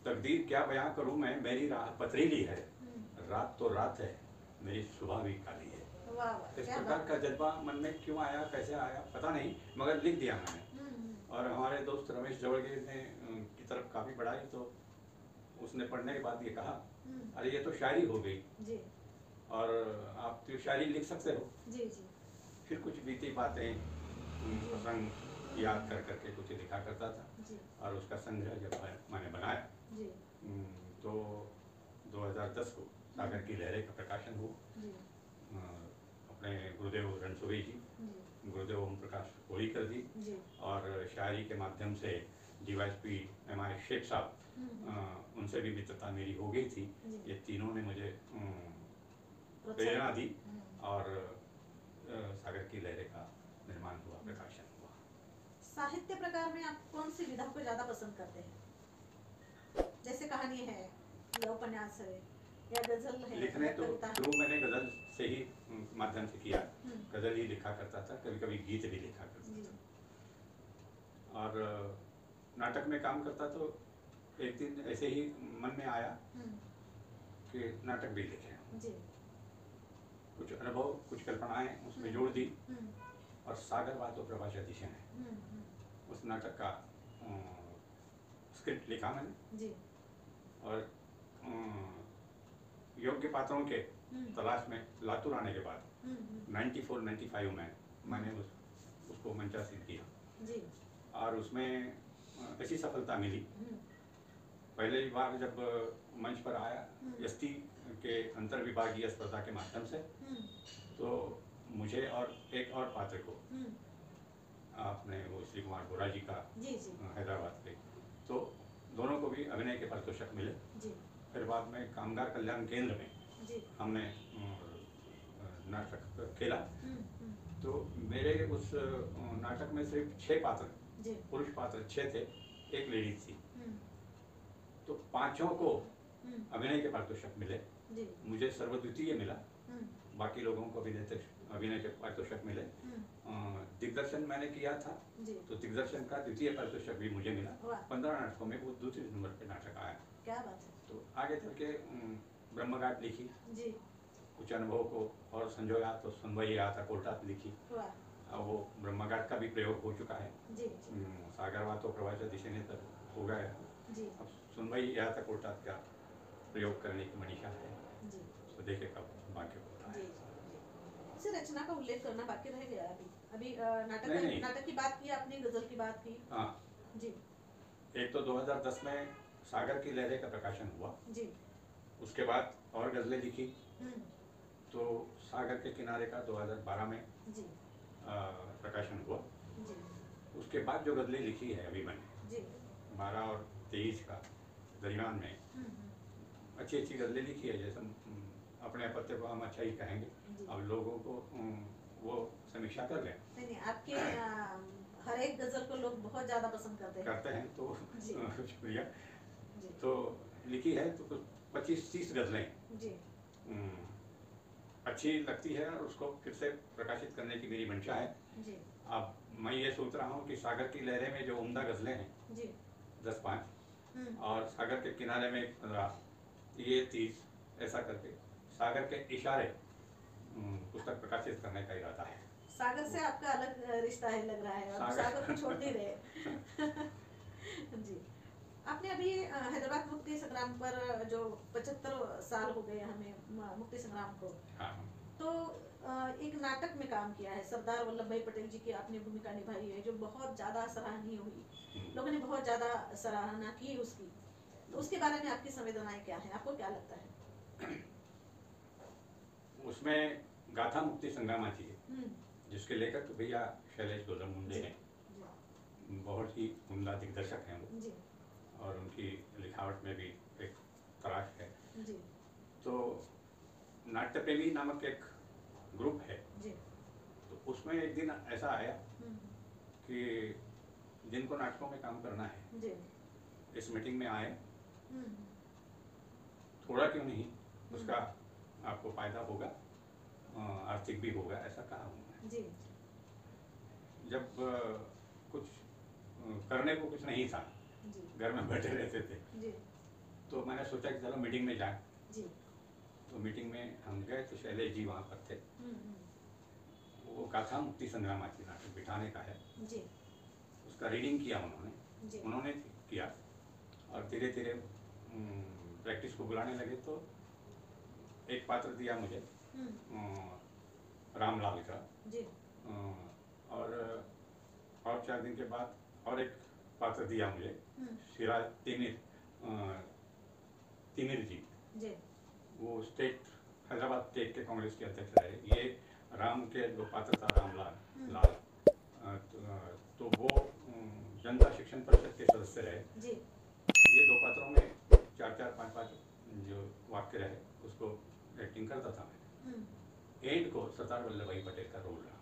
B: तकदीर क्या बयां करूं मैं, मेरी राह पथरीली है।
A: हम्म,
B: रात तो रात है, मेरी सुबह भी काली है।
A: वाह वाह
B: इस
A: क्या
B: प्रकार
A: बात।
B: का जज्बा मन में क्यों आया, कैसे आया पता नहीं, मगर लिख दिया मैंने। और हमारे दोस्त रमेश जवड़गे ने की तरफ काफ़ी बढ़ाई, तो उसने पढ़ने के बाद ये कहा, अरे ये तो शायरी हो गई,
A: जी
B: और आप तो शायरी लिख सकते हो।
A: जी जी
B: फिर कुछ बीती बातें, प्रसंग याद कर करके कुछ लिखा करता था,
A: जी
B: और उसका संग्रह जब मैंने बनाया
A: जी
B: तो 2010 को सागर की लहरें का प्रकाशन हुआ।
A: जी
B: अपने गुरुदेव रणसोई जी,
A: जी
B: गुरुदेव ओम प्रकाश कोड़ीकर जी,
A: जी
B: और शायरी के माध्यम से डीवाईएसपी एम.आई. शेख साहब, उनसे भी मित्रता मेरी हो गई थी।
A: जी।
B: ये तीनों ने मुझे
A: प्रोत्साहित-
B: प्रेरणा दी, और सागर की लहरें का निर्माण हुआ, प्रकाशन हुआ।
A: साहित्य प्रकार में आप कौन सी विधा को ज्यादा पसंद करते हैं? जैसे कहानी है या उपन्यास है या गजल है
B: लिखने
A: या
B: तो
A: कविता है?
B: शुरू मैंने गजल से ही माध्यम से किया,
A: हम्म,
B: गजल ही लिखा करता था, कभी कभी गीत भी लिखा करता
A: जी
B: था। और नाटक में काम करता तो एक दिन ऐसे ही मन में आया
A: हम्म,
B: कि नाटक भी लिखें।
A: जी
B: कुछ अनुभव, कुछ कल्पनाएं उसमें जोड़ दी और सागर वातो प्रभाषा दिशा है उस नाटक का स्क्रिप्ट लिखा मैंने
A: जी।
B: और योग्य पात्रों के तलाश में लातूर आने के बाद 94-95 में मैंने उसको मंचासीन किया
A: जी।
B: और उसमें ऐसी सफलता मिली। पहले बार जब मंच पर आया एसटी के अंतर विभागीय स्पर्धा के माध्यम से, तो मुझे और एक और पात्र को आपने वो श्री कुमार बोरा जी का हैदराबाद के, तो दोनों को भी अभिनय के पारितोषिक मिले। फिर बाद में कामगार कल्याण केंद्र में हमने नाटक खेला, तो मेरे उस नाटक में सिर्फ 6 पात्र, पुरुष पात्र 6 थे, एक लेडीज थी, तो 5 को अभिनय के पारितोषिक मिले। मुझे सर्वद्वितीय मिला, बाकी लोगों को अभिनय के पारितोषिक मिले। दिग्दर्शन मैंने किया था, तो दिग्दर्शन का द्वितीय पारितोषिक भी मुझे मिला। 15 नाटकों में वो दूसरे नंबर पे नाटक आया।
A: क्या बात है।
B: तो आगे चल के ब्रह्मघाट लिखी, कुछ अनुभव को और संजोया, तो सुनवई आता कोर्टात लिखी। अब वो ब्रह्मघाट का भी प्रयोग हो चुका है। सागर वातो प्रभाषा दिशा तक हो गया है। अब सुनवई आता कोर्टात का प्रयोग करने की मनीषा है, तो देखे कब बाकी होता है।
A: रचना का उल्लेख करना बाकी रह गया। अभी नाटक की बात की आपने, गजल की बात की।
B: हाँ
A: जी।
B: एक तो 2010 में सागर की लहरें का प्रकाशन हुआ
A: जी। उसके
B: बाद और गजलें लिखी, तो सागर के किनारे का 2012 में
A: जी
B: प्रकाशन हुआ।
A: जी।
B: उसके बाद जो गजलें लिखी है अभी मैंने
A: जी
B: 12 और 23 का दरमियान में अच्छी अच्छी गजलें लिखी है। जैसे अपने पत्ते को हम अच्छा ही कहेंगे, अब लोगों को वो समीक्षा कर लें।
A: नहीं, आपके हर एक गजल को लोग बहुत ज़्यादा पसंद करते हैं,
B: तो शुक्रिया। तो लिखी है तो कुछ 25-30 गजलें
A: जी
B: अच्छी लगती है और उसको फिर से प्रकाशित करने की मेरी मंशा है
A: जी।
B: अब मैं ये सोच रहा हूँ कि सागर की लहरें में जो उम्दा गजलें हैं
A: जी
B: 10-5 और सागर के किनारे में 15, ये 30, ऐसा करके सागर के इशारे पुस्तक प्रकाशित करने का इरादा है।
A: सागर से आपका अलग रिश्ता है लग रहा है, और सागर को छोड़ नहीं रहे। जी। आपने अभी हैदराबाद मुक्ति संग्राम पर जो 75 साल हो गए हमें मुक्ति संग्राम को, तो एक नाटक में काम किया है। सरदार वल्लभ भाई पटेल जी की आपने भूमिका निभाई है, जो बहुत ज़्यादा सराहनीय हुई, लोगों ने बहुत ज़्यादा सराहना की उसकी। तो उसके बारे में आपकी संवेदनाएं क्या है, आपको क्या लगता है?
B: उसमें गाथा मुक्ति संग्राम आती है, जिसके लेखक भैया शैलेश गौतम मुंडे हैं, बहुत ही उम्दा दिग्दर्शक हैं वो, और उनकी लिखावट में भी एक तराश है। तो नाट्य प्रेमी नामक एक ग्रुप है, तो उसमें एक दिन ऐसा आया कि जिनको नाटकों में काम करना है इस मीटिंग में आए, थोड़ा क्यों नहीं उसका आपको फायदा होगा, आर्थिक भी होगा, ऐसा कहा उन्होंने। जब कुछ करने को कुछ नहीं था, घर में बैठे रहते थे, तो मैंने सोचा कि चलो मीटिंग में जाए। तो मीटिंग में हम गए तो शैलेश जी वहाँ पर थे। वो गाथा मुक्ति संग्राम आती नाटक बिठाने का है, उसका रीडिंग किया उन्होंने किया, और धीरे धीरे प्रैक्टिस को बुलाने लगे। तो एक पात्र दिया मुझे रामलाल का, और 4 दिन के बाद और एक पात्र दिया मुझे सिराज तिमिर जी, वो स्टेट हैदराबाद स्टेट के कांग्रेस के अध्यक्ष रहे। ये राम के जो पात्र था रामलाल, तो वो जनता शिक्षण परिषद के सदस्य रहे। ये 2 पात्रों में 4-4, 5-5 जो वाक्य रहे उसको एक्टिंग करता था मैं। एंड को सरदार वल्लभ भाई पटेल का रोल रहा।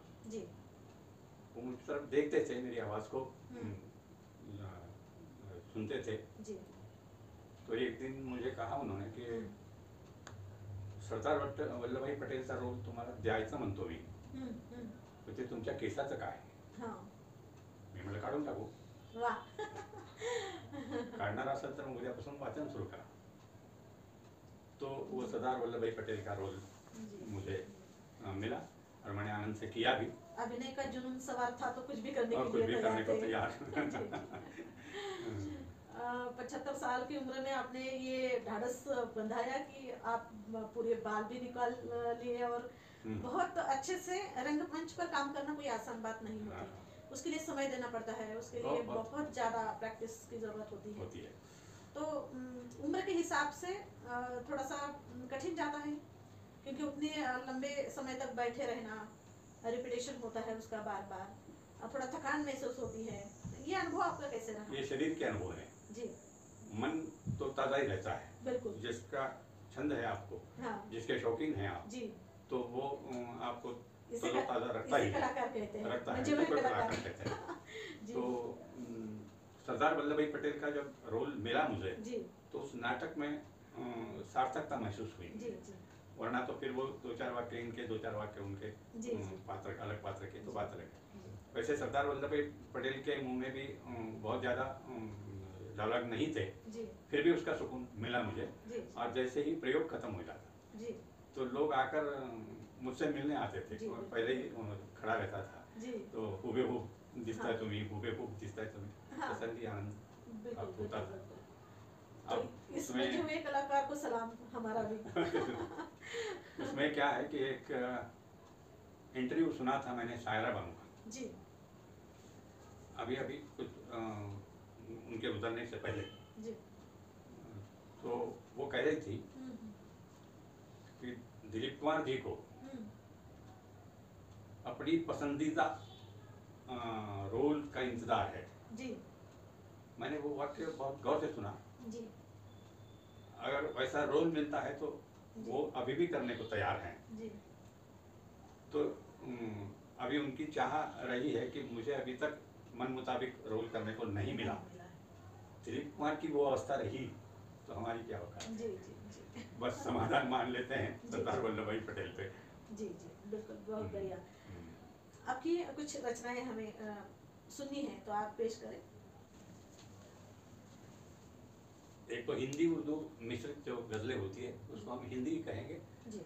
B: वो मुझ तरफ देखते थे, मेरी आवाज़ को सुनते थे। तो एक दिन मुझे कहा उन्होंने कि सरदार वल्लभ भाई पटेलचा रोल तुम्हाला द्यायचा म्हणतो मी, तर ते तुमच्या केसाचं काय? मी म्हटलं काढून टाकू। काढणार असेल तर उद्यापासून वाचन सुरू करा। तो वो सरदार वल्लभ भाई पटेल का रोल मुझे मिला और मैंने आनंद से किया भी।
A: अभिनय का जुनून सवार था तो कुछ भी करने
B: और
A: के
B: कुछ
A: लिए
B: भी करने को तैयार।
A: 75 साल की उम्र में आपने ये ढाढ़स बंधाया कि आप पूरे बाल भी निकाल लिए और बहुत अच्छे से रंगमंच पर काम करना कोई आसान बात नहीं होती। उसके लिए समय देना पड़ता है, उसके लिए बहुत ज़्यादा प्रैक्टिस की ज़रूरत होती है। तो उम्र के हिसाब से थोड़ा सा कठिन जाता है, क्योंकि उतने लंबे समय तक बैठे रहना, रिपीटेशन होता है उसका बार बार, थोड़ा थकान महसूस होती है। ये अनुभव आपका कैसे रहा?
B: ये शरीर के अनुभव है
A: जी।
B: मन तो ताज़ा ही रहता है,
A: बिल्कुल।
B: जिसका छंद है आपको,
A: हाँ।
B: जिसके शौकीन हैं आप जी, तो वो आपको ताज़ा रखता ही
A: कलाकार कहते हैं,
B: रखता है, तो कलाकार कहते हैं। तो सरदार वल्लभ भाई पटेल का जब रोल मिला मुझे जी, तो उस नाटक में सार्थकता महसूस हुई जी, जी। वरना तो फिर वो 2-4 वाक्य इनके 2-4 वाक्य उनके पात्र अलग पात्र के तो बात अलग। वैसे सरदार वल्लभ भाई पटेल के मुंह में भी बहुत ज़्यादा डायलॉग नहीं थे जी, फिर भी उसका सुकून मिला मुझे जी, और जैसे ही प्रयोग खत्म हो जाता जी, तो लोग आकर मुझसे मिलने आते थे और पहले ही खड़ा रहता था जी, तो हुबेहूब दिसता है तुम्हें, हुबेहूब दिसता है तुम्हें, तसल्ली आनंद होता था।
A: अब इसमें जो एक कलाकार को सलाम हमारा भी।
B: उसमें क्या है कि एक इंटरव्यू सुना था मैंने शायरा बानू का जी, अभी कुछ उनके उतरने से पहले जी, तो वो कह रही थी कि दिलीप कुमार जी को अपनी पसंदीदा रोल का इंतजार है जी। मैंने वो वाक्य बहुत गौर से सुना जी, अगर वैसा रोल मिलता है तो वो अभी भी करने को तैयार हैं जी, तो अभी उनकी चाह रही है कि मुझे अभी तक मन मुताबिक रोल करने को नहीं मिला। दिलीप कुमार की वो अवस्था रही तो हमारी क्या औकात जी, जी, जी। बस समाधान मान लेते हैं सरदार वल्लभ भाई पटेल पे
A: जी जी, बिल्कुल, बहुत बढ़िया। आपकी कुछ रचनाएं हमें सुननी है तो आप पेश करें।
B: एक तो हिंदी उर्दू मिश्रित जो गजलें होती है उसको हम हिंदी कहेंगे जी,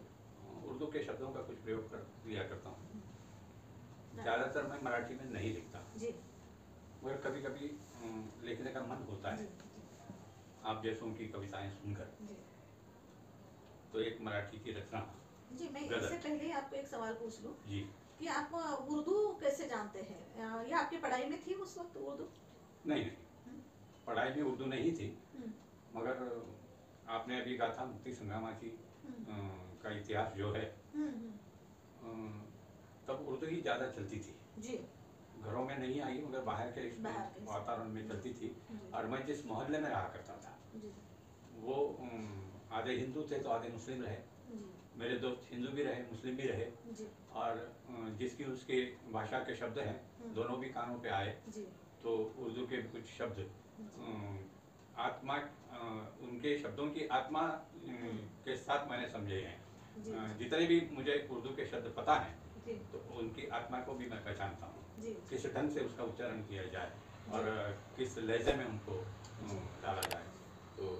B: उर्दू के शब्दों का कुछ प्रयोग कर लिया करता हूँ। ज़्यादातर मैं मराठी में नहीं लिखता जी, मगर कभी कभी लिखने का मन होता है जी, आप जैसों की कविताएं सुनकर जी। तो एक मराठी की रचना
A: जी, मैं इससे पहले आपको एक सवाल पूछ लूं
B: जी,
A: कि आप उर्दू कैसे जानते हैं? या आपकी पढ़ाई में थी उस वक्त उर्दू?
B: नहीं, पढ़ाई में उर्दू नहीं थी, मगर आपने अभी कहा था मुक्ति संग्रामाची का इतिहास जो है तब उर्दू ही ज़्यादा चलती थी जी, घरों में नहीं आई मगर बाहर के वातावरण में चलती थी। और मैं जिस मोहल्ले में रहा करता था वो आधे हिंदू थे तो आधे मुस्लिम रहे, मेरे दोस्त हिंदू भी रहे मुस्लिम भी रहे और जिसकी उसके भाषा के शब्द हैं दोनों भी कानों पे आए तो उर्दू के कुछ शब्द आत्मा उनके शब्दों की आत्मा के साथ मैंने समझे हैं। जितने भी मुझे उर्दू के शब्द पता हैं तो उनकी आत्मा को भी मैं पहचानता हूँ, किस ढंग से उसका उच्चारण किया जाए और किस लहजे में उनको डाला जाए। तो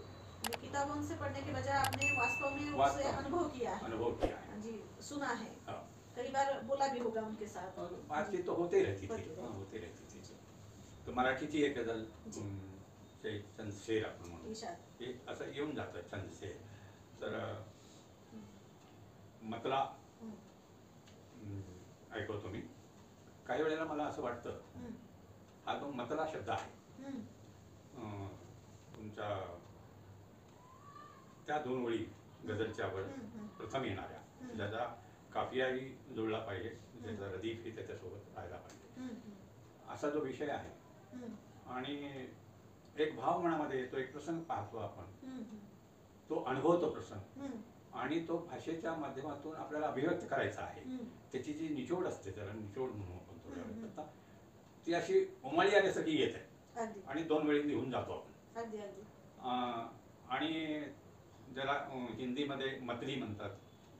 A: किताबों से पढ़ने के बजाय आपने वास्तव में उसे अनुभव किया है जी, सुना है हाँ। कई बार बोला भी होगा उनके साथ,
B: बातचीत तो होती रहती थी। तो मराठीची एक गजल छंद शेर आपण म्हणू एक असं येऊन जातं छंद शेर तर मतला ऐकतो तुम्ही काही वेळेला मला असं वाटतं हा तो मतला शब्द आहे तुमच्या त्या दोन ओळी गझलच्या वर प्रथम येणाऱ्या ज्याचा काफियाही जुळला पाहिजे, ज्याचा रदीफही त्याच्यासोबत राहायला पाहिजे असा जो विषय आहे आणि एक भाव मनामध्ये येतो, एक प्रसंग पाहतो आपण तो अनुभवतो प्रसंग आणि तो भाषेच्या माध्यमातून आपल्याला अभिव्यक्त करायचा आहे, त्याची जी निचोड असते त्याला निचोड म्हणून आपण थोड्या ती अशी उमाळी आल्यासारखी येत आहे आणि दोन वेळी निघून जातो आपण आणि ज्याला हिंदीमध्ये मतली म्हणतात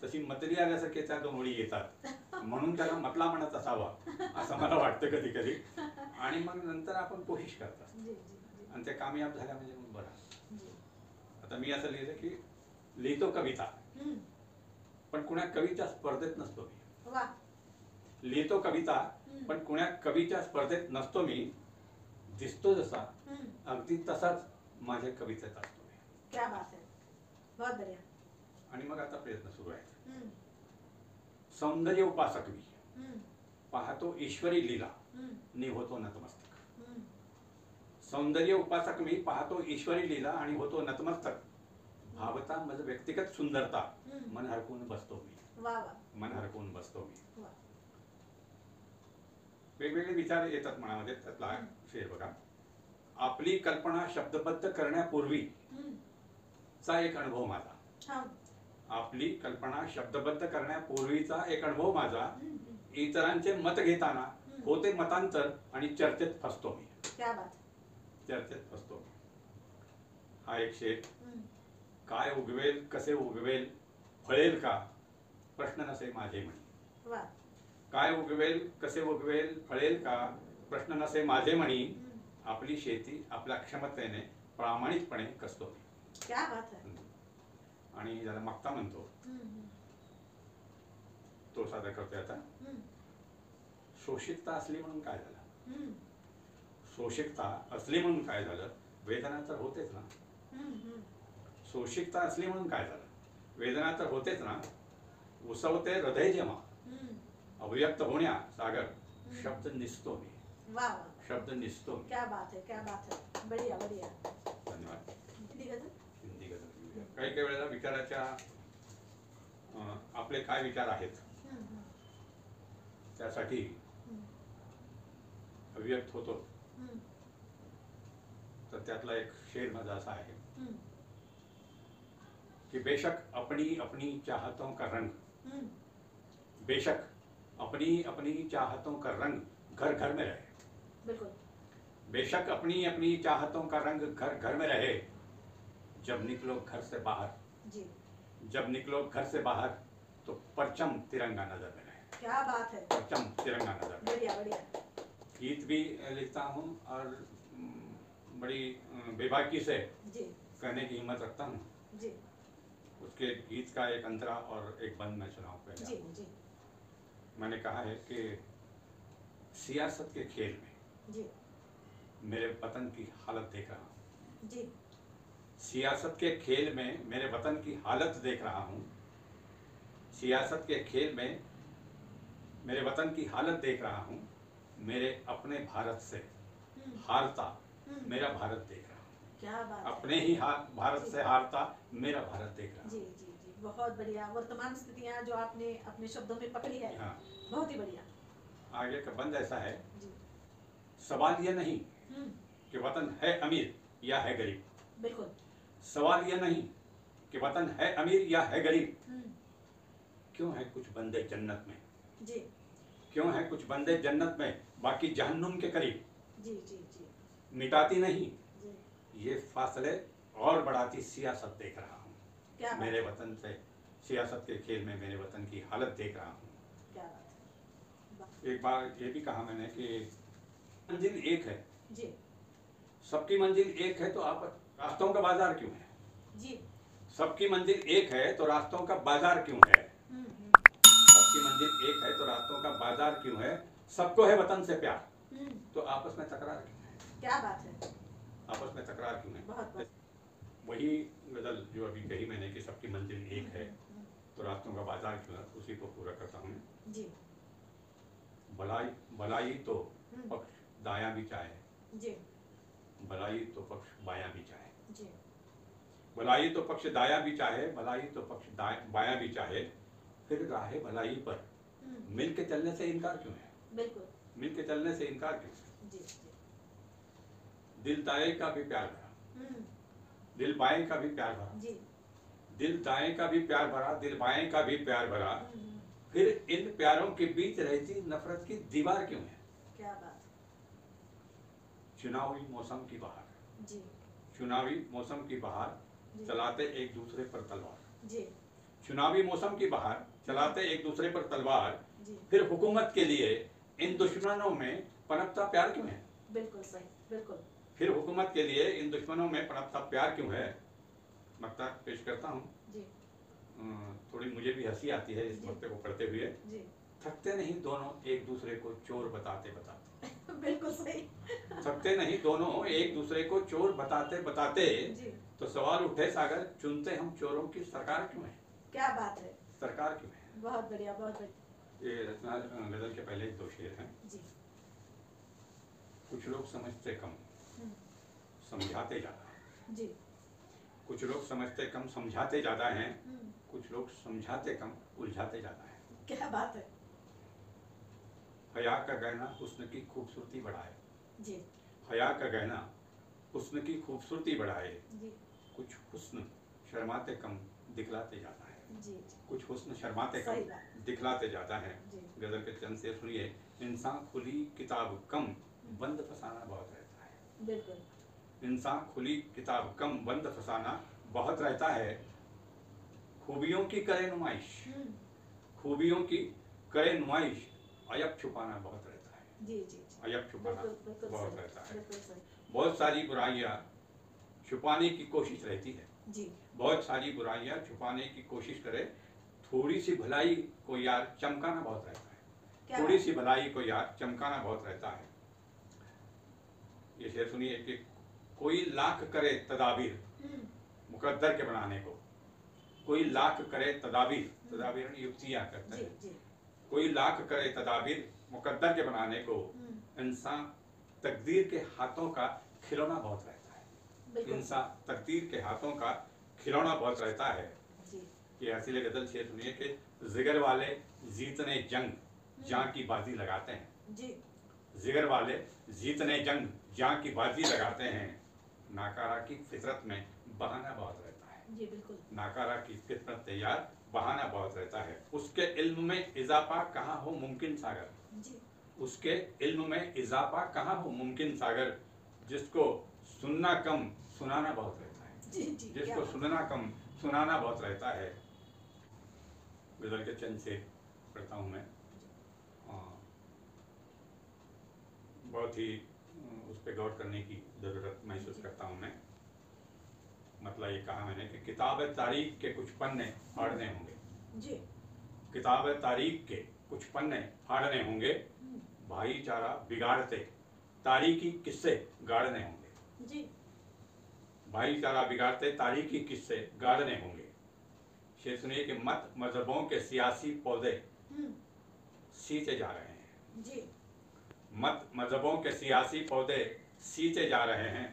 B: तशी मतली आल्यासारखे त्या दोन ओळी येतात म्हणून त्याला मतला म्हणत असावा असं मला वाटतं कधी कधी आणि मग नंतर आपण कोशिश करतात आणि ते कामयाब झाल्या म्हणजे मग बरं। आता मी असं लिहिलं की लिहितो कविता पण कुणा कविच्या स्पर्धेत नसतो
A: वाह.
B: लिहितो कविता पण कोण्या कवीच्या स्पर्धेत नसतो मी. दिसतो जसा अगदी तसाच माझ्या कवितेत असतो मी.
A: क्या बात है, बहुत बढ़िया.
B: आणि मग आता प्रयत्न सुरू आहेत. सौंदर्य उपासक मी, पाहतो ईश्वरी लीला, नि होतो नतमस्तक. सौंदर्य उपासक मी, पाहतो ईश्वरी लीला आणि होतो नतमस्तक. भावता मज व्यक्तिगत सुंदरता, मन हरकून बसतो मी.
A: वाह वाह.
B: मन हरकून बसतो मी.
A: वाह.
B: वेगवेगळे विचार येतात मनामध्ये. त्यातला शेर बघा. आपली कल्पना शब्दबद्ध करण्यापूर्वी चा एक अनुभव माझा. आपली कल्पना शब्दबद्ध करण्यापूर्वीचा एक अनुभव माझा. इतरांचे मत घेताना होते मतांतर आणि चर्चेत फसतो मी.
A: क्या बात.
B: चर्चेत फसतो मी. हा एक शेर. काय उगवेल कसे उगवेल फळेल का, प्रश्न नसे माझे म्हणी.
A: वाह.
B: काय उगवेल कसे उगवेल फळेल का, प्रश्न नसे माझे म्हणी. आपली शेती आपल्या क्षमतेने प्रामाणिकपणे कसतो मी.
A: क्या बात है.
B: आणि ज्याला मागता म्हणतो तो सादर करतोय आता. शोषितता असली म्हणून काय झालं. शोषितता असली म्हणून काय झालं, वेदना तर होतेच ना. शोषितता असली म्हणून काय झालं, वेदना तर होतेच ना. उसवते हृदय जेव्हा, अभिव्यक्त होण्या सागर, शब्द निसतो मी.
A: वाह.
B: शब्द निसतो मी.
A: क्या बात है, क्या बात है. बढ़िया बढ़िया.
B: धन्यवाद.
A: हिंदी गजल.
B: हिंदी गजल. काही काही वेळेला विचाराच्या आपले काय विचार आहेत त्यासाठी अभिव्यक्त होतो. तर त्यातला एक शेर माझा असा आहे कि बेशक अपनी अपनी चाहतों का रंग, बेशक अपनी अपनी चाहतों का रंग घर घर में रहे.
A: बिल्कुल.
B: बेशक अपनी अपनी चाहतों का रंग घर घर में रहे. जब निकलो घर से बाहर,
A: जी.
B: जब निकलो घर से बाहर तो परचम तिरंगा नजर में रहे.
A: क्या बात है.
B: परचम तिरंगा नजर में.
A: बढ़िया बढ़िया.
B: गीत भी लिखता हूँ और बड़ी बेबाकी से
A: जी.
B: कहने की हिम्मत रखता हूँ.
A: जी.
B: उसके गीत का एक अंतरा और एक बंद मैं सुनाऊं पहले.
A: जी जी.
B: मैंने कहा है कि सियासत के खेल में
A: जी.
B: मेरे वतन की हालत देख रहा हूँ.
A: जी.
B: सियासत के खेल में मेरे वतन की हालत देख रहा हूँ. सियासत के खेल में मेरे वतन की हालत देख रहा हूँ. मेरे अपने भारत से हारता मेरा भारत देख रहा हूँ.
A: क्या बात.
B: अपने ही भारत से हारता मेरा भारत देख रहा
A: जी
B: हूँ.
A: जी जी. बहुत बढ़िया. वर्तमान स्थितियाँ जो आपने अपने शब्दों में पकड़ी है.
B: हाँ.
A: बहुत ही बढ़िया.
B: आगे का बंद ऐसा है.
A: जी.
B: सवाल यह नहीं कि वतन है अमीर या है गरीब.
A: बिल्कुल.
B: सवाल यह नहीं कि वतन है अमीर या है गरीब. क्यों है कुछ बंदे जन्नत में.
A: जी.
B: क्यों है कुछ बंदे जन्नत में बाकी जहन्नुम के करीब.
A: जी जी जी.
B: मिटाती नहीं
A: जी.
B: ये फासले और बढ़ाती सियासत देख रहा हूँ.
A: क्या बात.
B: मेरे वतन से सियासत के खेल में मेरे वतन की हालत देख रहा हूँ.
A: क्या बात है.
B: एक बार ये भी कहा मैंने कि मंजिल एक है.
A: जी.
B: सबकी मंजिल एक है तो आप रास्तों का बाजार क्यों है.
A: जी.
B: सबकी मंजिल एक है तो रास्तों का बाजार क्यों है. सबकी मंजिल एक है तो रास्तों का बाजार क्यों है. सबको है वतन से प्यार तो आपस में तकरार क्यों है.
A: क्या बात है.
B: आपस में तकरार क्यों है.
A: बहुत.
B: वही गजल जो अभी कही मैंने कि सबकी मंजिल एक है तो रास्तों का बाजार क्यों है, उसी को पूरा करता हूँ.
A: जी.
B: भलाई भलाई तो पक्ष दायां भी चाहे.
A: जी.
B: भलाई तो पक्ष बायां भी चाहे.
A: जी.
B: भलाई तो पक्ष दायां भी चाहे, भलाई तो पक्ष बायां भी चाहे. फिर राहे भलाई पर मिल के चलने से इनकार क्यों है.
A: बिल्कुल.
B: मिल के चलने से इनकार क्यों है.
A: जी जी.
B: दिल दाएं का भी प्यार भरा, दिल बाएं का भी प्यार भरा.
A: जी.
B: दिल दाएं का भी प्यार भरा, दिल बाएं का भी प्यार भरा. फिर इन प्यारों के बीच रहती नफरत की दीवार क्यों है.
A: क्या बात.
B: चुनावी मौसम की बहार,
A: जी.
B: चुनावी मौसम की बहार चलाते एक दूसरे पर तलवार.
A: जी.
B: चुनावी मौसम की बहार चलाते एक दूसरे पर तलवार.
A: जी.
B: फिर हुकूमत के लिए इन दुश्मनों में पनपता प्यार क्यों है.
A: बिल्कुल सही. बिल्कुल.
B: फिर हुकूमत के लिए इन दुश्मनों में पनपता प्यार क्यों है. मक्ता पेश करता हूँ.
A: जी.
B: थोड़ी मुझे भी हंसी आती है इस मक्ते को पढ़ते हुए.
A: जी.
B: थकते नहीं दोनों एक दूसरे को चोर बताते बताते।
A: बिल्कुल सही।
B: थकते नहीं दोनों एक दूसरे को चोर बताते बताते।
A: जी।
B: तो सवाल उठे सागर, चुनते हम चोरों की सरकार क्यों है?
A: क्या बात है,
B: सरकार क्यों है?
A: बहुत बढ़िया, बहुत बढ़िया।
B: ये रचना गजल के पहले 2 शेर हैं।
A: जी।
B: कुछ लोग समझते कम, समझाते ज्यादा।
A: जी।
B: कुछ लोग समझते कम, समझाते ज्यादा हैं। कुछ लोग समझाते कम, उलझाते ज्यादा हैं।
A: क्या बात है।
B: हया का गहना हुस्न की खूबसूरती बढ़ाए।
A: जी।
B: हया का गहना हुस्न की खूबसूरती बढ़ाए।
A: जी।
B: कुछ हुस्न शर्माते कम, दिखलाते जाता है।
A: जी।
B: कुछ हुस्न शर्माते कम, दिखलाते जाता है। गजल के चंद से सुनिए, इंसान खुली किताब कम, बंद फसाना बहुत रहता है।
A: बिल्कुल।
B: इंसान खुली किताब कम, बंद फसाना बहुत रहता है। खूबियों की करे नुमाइश, खूबियों की करे नुमाइश, अयब छुपाना बहुत रहता है।
A: जी जी।
B: अयब छुपाना बहुत रहता है।
A: बिल्कुल।
B: बहुत सारी बुराइयां छुपाने की कोशिश रहती है।
A: जी।
B: बहुत सारी बुराइयां छुपाने की कोशिश करे, थोड़ी सी भलाई को यार चमकाना बहुत रहता है। थोड़ी सी भलाई को यार चमकाना बहुत रहता है। ये शेर सुनिए कि कोई लाख करे तदाबीर मुकद्दर के बनाने को, कोई लाख करे तदाबीर, तदाबीर युक्तियां करते हैं। कोई लाख करे तदाबीर मुकद्दर के बनाने को, इंसान तकदीर के हाथों का खिलौना बहुत रहता है। इंसान तकदीर के हाथों का खिलौना बहुत रहता है। ये हसीले गजल शेर सुनिए कि जिगर वाले जीतने जंग, जान की बाजी लगाते हैं। जिगर वाले जीतने जंग, जान की बाजी लगाते हैं। नाकारा की फितरत में बहाना बहुत रहता है।
A: जी बिल्कुल।
B: नाकारा की फितरत तैयार, बहाना बहुत रहता है। उसके इल्म में इजाफा कहाँ हो मुमकिन सागर,
A: जी। उसके
B: इल्म में इजाफा कहाँ हो मुमकिन सागर, जिसको सुनना कम सुनाना बहुत रहता है।
A: जी जी।
B: जिसको सुनना कम सुनाना बहुत रहता है। गजल के चंद से पढ़ता हूँ मैं। बहुत ही उस पर गौर करने की ज़रूरत महसूस करता हूँ मैं। मतलब ये कहा मैंने कि किताब तारीख के कुछ पन्ने फाड़ने होंगे।
A: जी।
B: किताब तारीख के कुछ पन्ने फाड़ने होंगे, भाईचारा बिगाड़ते तारीखी किस्से गाड़ने होंगे।
A: जी।
B: भाईचारा बिगाड़ते तारीखी किस्से गाड़ने होंगे। शेर सुनिए कि मत मजहबों के सियासी पौधे सींचे जा रहे हैं।
A: जी।
B: मत मजहबों के सियासी पौधे सींचे जा रहे हैं।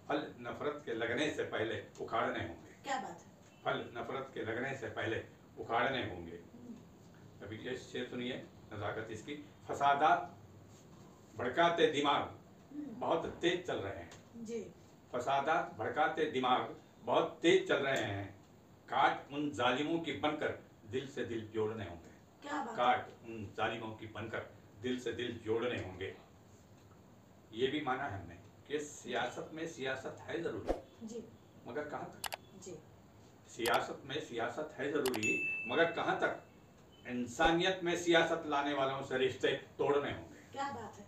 B: फल नफरत के लगने से पहले उखाड़ने होंगे।
A: क्या बात है।
B: फल नफरत के लगने से पहले उखाड़ने होंगे। अभी ये शेर सुनिए, नजाकत इसकी, फसादात भड़काते दिमाग बहुत तेज चल रहे हैं।
A: जी।
B: फसादात भड़काते दिमाग बहुत तेज चल रहे हैं। काट उन जालिमों की बनकर दिल से दिल जोड़ने होंगे।
A: क्या बात।
B: काट उन जालिमों की बनकर दिल से दिल जोड़ने होंगे। ये भी माना है हमने कि सियासत में सियासत है जरूरी,
A: जी,
B: मगर कहाँ तक।
A: जी।
B: सियासत में सियासत है जरूरी, मगर कहाँ तक। इंसानियत में सियासत लाने वालों से रिश्ते तोड़ने होंगे।
A: क्या बात है।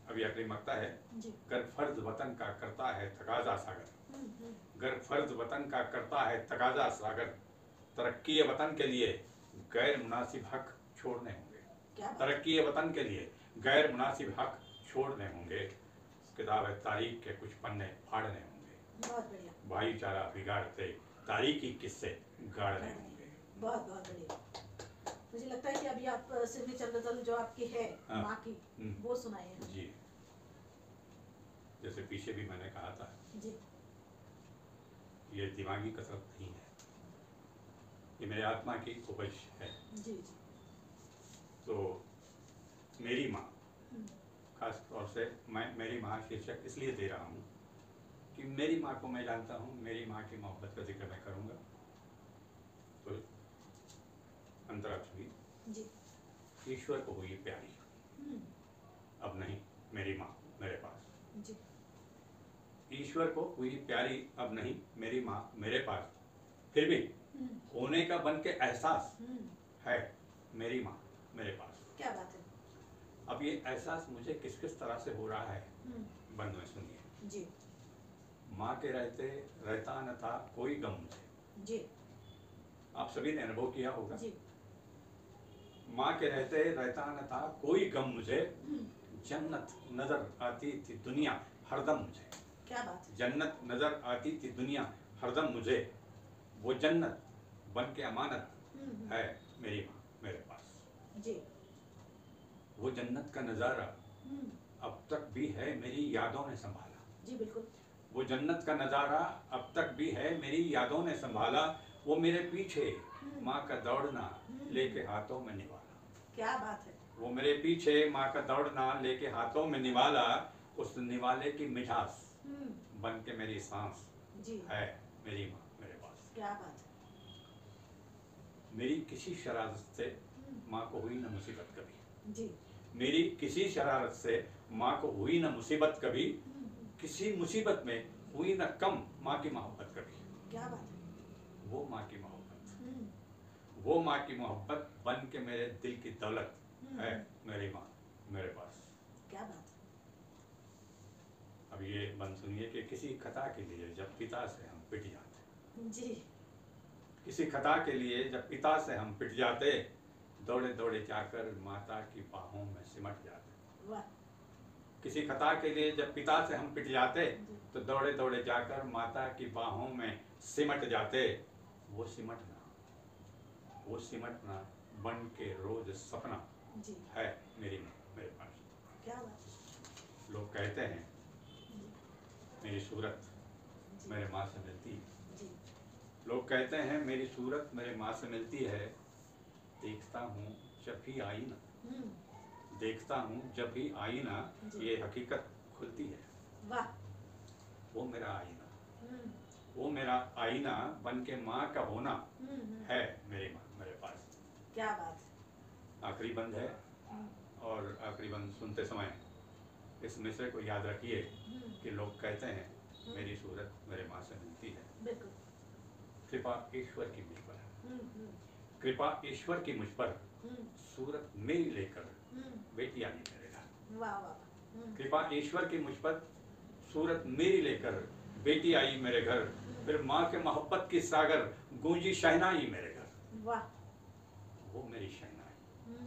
B: अभी अगली मकता है,
A: जी।
B: गर फर्ज वतन का करता है तकाजा सागर, गर फर्ज वतन का करता है तकाजा सागर, तरक्की वतन के लिए गैर मुनासिब हक छोड़ने होंगे। तरक्की वतन के लिए गैर मुनासिब हक छोड़ने होंगे। किताब तारीख के कुछ पन्ने फाड़ने होंगे।
A: बहुत बढ़िया।
B: भाईचारा बिगाड़ते तारीखी किस्से गाड़ने होंगे।
A: बहुत बहुत बढ़िया। मुझे लगता है कि अभी आप सिग्नेचर गजल जो आपकी है माँ की, वो सुनाइए।
B: जी, जैसे पीछे भी मैंने कहा था
A: जी,
B: ये दिमागी कसरत नहीं है, ये मेरे आत्मा की उपज है।
A: जी जी।
B: तो मेरी माँ, खास तौर से मैं मेरी माँ शीर्षक इसलिए दे रहा हूँ कि मेरी माँ को मैं जानता हूँ, मेरी माँ की मोहब्बत का जिक्र मैं करूँगा। तो अंतरा सुनी, ईश्वर को हुई प्यारी, अब नहीं मेरी माँ मेरे पास।
A: जी।
B: ईश्वर को हुई प्यारी, अब नहीं मेरी माँ मेरे पास, फिर भी होने का बन के एहसास है मेरी माँ मेरे पास।
A: क्या बात है।
B: अब ये एहसास मुझे किस किस तरह से हो रहा है, बंद में सुनिए।
A: जी।
B: माँ के रहते रहता न था कोई गम मुझे।
A: जी।
B: आप सभी ने अनुभव किया होगा।
A: जी।
B: माँ के रहते रहता न था कोई गम मुझे, जन्नत नजर आती थी दुनिया हरदम मुझे।
A: क्या बात है।
B: जन्नत नजर आती थी दुनिया हरदम मुझे, वो जन्नत बन के अमानत है मेरी माँ मेरे पास
A: जी।
B: वो जन्नत का नजारा अब तक भी है मेरी यादों ने संभाला।
A: जी बिल्कुल।
B: वो जन्नत का नजारा अब तक भी है मेरी यादों ने संभाला, वो मेरे पीछे माँ का दौड़ना लेके हाथों में निवाला।
A: क्या बात है।
B: वो मेरे पीछे माँ का दौड़ना लेके हाथों में निवाला, उस निवाले की मिठास बन के मेरी सांस
A: जी
B: है मेरी माँ मेरे पास।
A: क्या बात है।
B: मेरी किसी शरारत से माँ को हुई न मुसीबत कभी
A: जी।
B: मेरी किसी शरारत से माँ को हुई न मुसीबत कभी, किसी मुसीबत में हुई न कम माँ की मोहब्बत कभी।
A: क्या बात है।
B: वो माँ की मोहब्बत, वो माँ की मोहब्बत बन के मेरे दिल की दौलत है मेरी माँ मेरे पास।
A: क्या बात है।
B: अब ये बंद सुनिए कि किसी खता के लिए जब पिता से हम पिट जाते
A: जी।
B: किसी खता के लिए जब पिता से हम पिट जाते, दौड़े दौड़े जाकर माता की बाहों में सिमट जाते।
A: वाह।
B: किसी खता के लिए जब पिता से हम पिट जाते तो दौड़े दौड़े जाकर माता की बाहों में सिमट जाते। वो सिमटना बन के रोज सपना
A: जी
B: है मेरी माँ मेरे पास।
A: क्या बात है।
B: लोग कहते हैं मेरी सूरत मेरे माँ से मिलती है।
A: जी।
B: लोग कहते हैं मेरी सूरत मेरे माँ से मिलती है, देखता हूँ जब भी आईना, देखता हूँ जब भी आईना ये हकीकत खुलती है।
A: वाह।
B: वो मेरा आईना, वो मेरा आईना बन के माँ का होना है मेरी माँ मेरे पास।
A: क्या बात है।
B: आखिरी बंद है और आखिरी बंद सुनते समय इस मिसरे को याद रखिए कि लोग कहते हैं मेरी सूरत मेरे माँ से मिलती है।
A: बिल्कुल।
B: कृपा ईश्वर की मुझ पर, कृपा ईश्वर की मुझ पर, सूरत मेरी लेकर बेटी आई मेरे घर।
A: वाह वाह।
B: कृपा ईश्वर की मुझ पर, सूरत मेरी लेकर बेटी आई मेरे घर, फिर माँ के मोहब्बत की सागर गूंजी शहनाई मेरे घर।
A: वाह।
B: वो मेरी शहनाई,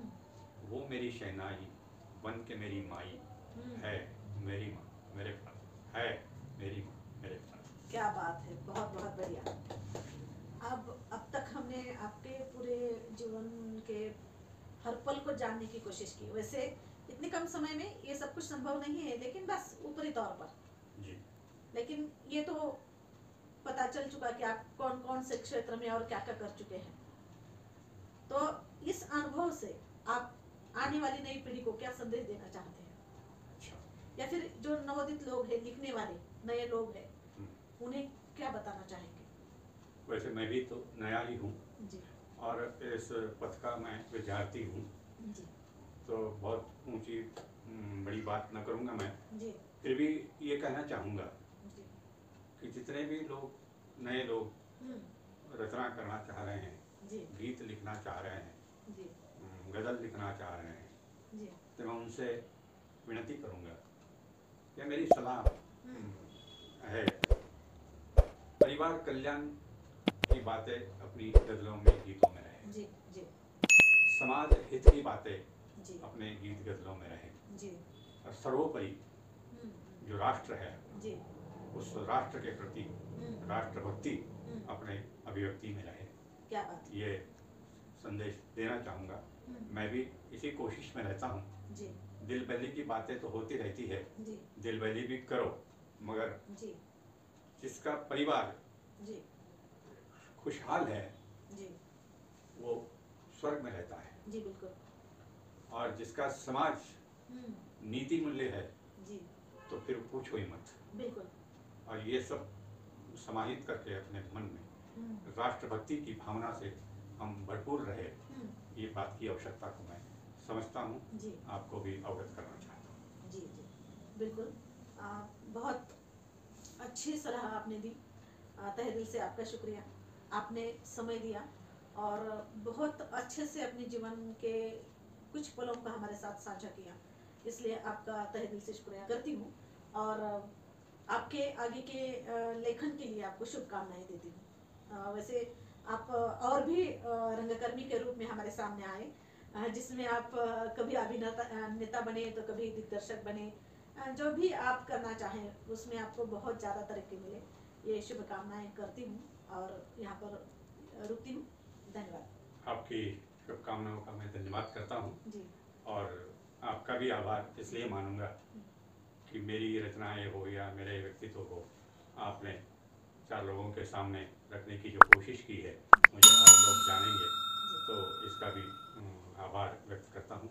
B: वो मेरी शहनाई बन के मेरी माई है मेरी माँ मेरे पास, है मेरी माँ मेरे पास।
A: क्या बात है। बहुत बहुत बढ़िया। अब तक हमने आपके पूरे जीवन के हर पल को जानने की कोशिश की। वैसे इतने कम समय में ये सब कुछ संभव नहीं है, लेकिन बस ऊपरी तौर पर
B: जी।
A: लेकिन ये तो पता चल चुका कि आप कौन कौन से क्षेत्र में और क्या क्या कर चुके हैं। तो इस अनुभव से आप आने वाली नई पीढ़ी को क्या संदेश देना चाहते हैं?
B: अच्छा।
A: या फिर जो नवोदित लोग हैं, लिखने वाले नए लोग हैं, उन्हें क्या बताना चाहेंगे?
B: वैसे मैं भी तो नया ही हूँ
A: जी।
B: और इस पथ का मैं विद्यार्थी हूँ,
A: जी।
B: तो बहुत ऊंची बड़ी बात न करूँगा मैं।
A: जी।
B: फिर भी ये कहना चाहूँगा
A: जी।
B: कि जितने भी लोग नए लोग रचना करना चाह रहे हैं,
A: जी। गीत
B: लिखना चाह रहे हैं,
A: जी।
B: गज़ल लिखना चाह रहे हैं,
A: जी।
B: तो मैं उनसे विनती करूँगा या मेरी सलाह है, परिवार कल्याण की बातें अपनी गज़लों में गीतों में रहें।
A: जी। जी।
B: समाज हित की बातें
A: जी।
B: अपने गीत गज़लों में रहें।
A: जी।
B: और सर्वोपरि जो राष्ट्र है
A: जी।
B: उस राष्ट्र के प्रति राष्ट्रभक्ति अपने अभिव्यक्ति में रहे।
A: क्या बात।
B: ये संदेश देना चाहूँगा। मैं भी इसी कोशिश में रहता हूँ।
A: जी।
B: दिल बहली की बातें तो होती रहती है,
A: जी।
B: दिल बहली भी करो, मगर
A: जी।
B: जिसका परिवार
A: जी।
B: खुशहाल है
A: जी।
B: वो स्वर्ग में रहता है।
A: जी बिल्कुल।
B: और जिसका समाज नीति मूल्य है
A: जी।
B: तो फिर पूछो ही मत।
A: बिल्कुल।
B: और ये सब समाहित करके अपने मन में राष्ट्रभक्ति की भावना से हम भरपूर रहे, ये बात की आवश्यकता को मैं समझता हूँ।
A: जी।
B: आपको भी अवगत करना चाहता हूँ।
A: जी जी बिल्कुल। बहुत अच्छी सलाह आपने दी। तहे दिल से आपका शुक्रिया। आपने समय दिया और बहुत अच्छे से अपने जीवन के कुछ पलों का हमारे साथ साझा किया, इसलिए आपका तहे दिल से शुक्रिया करती हूँ और आपके आगे के लेखन के लिए आपको शुभकामनाएं देती हूँ। वैसे आप और भी रंगकर्मी के रूप में हमारे सामने आए, जिसमें आप कभी अभिनेता नेता बने तो कभी दिग्दर्शक बने, जो भी आप करना चाहें उसमें आपको बहुत ज़्यादा तरक्की मिले, ये शुभकामनाएं करती हूँ और यहाँ पर रुकती हूँ। धन्यवाद।
B: आपकी शुभकामनाओं का मैं धन्यवाद करता हूँ
A: जी।
B: और आपका भी आभार इसलिए मानूंगा कि मेरी रचनाएं हो या मेरे व्यक्तित्व को आपने 4 लोगों के सामने रखने की जो कोशिश की है, मुझे और लोग जानेंगे तो इसका भी आभार व्यक्त करता हूँ।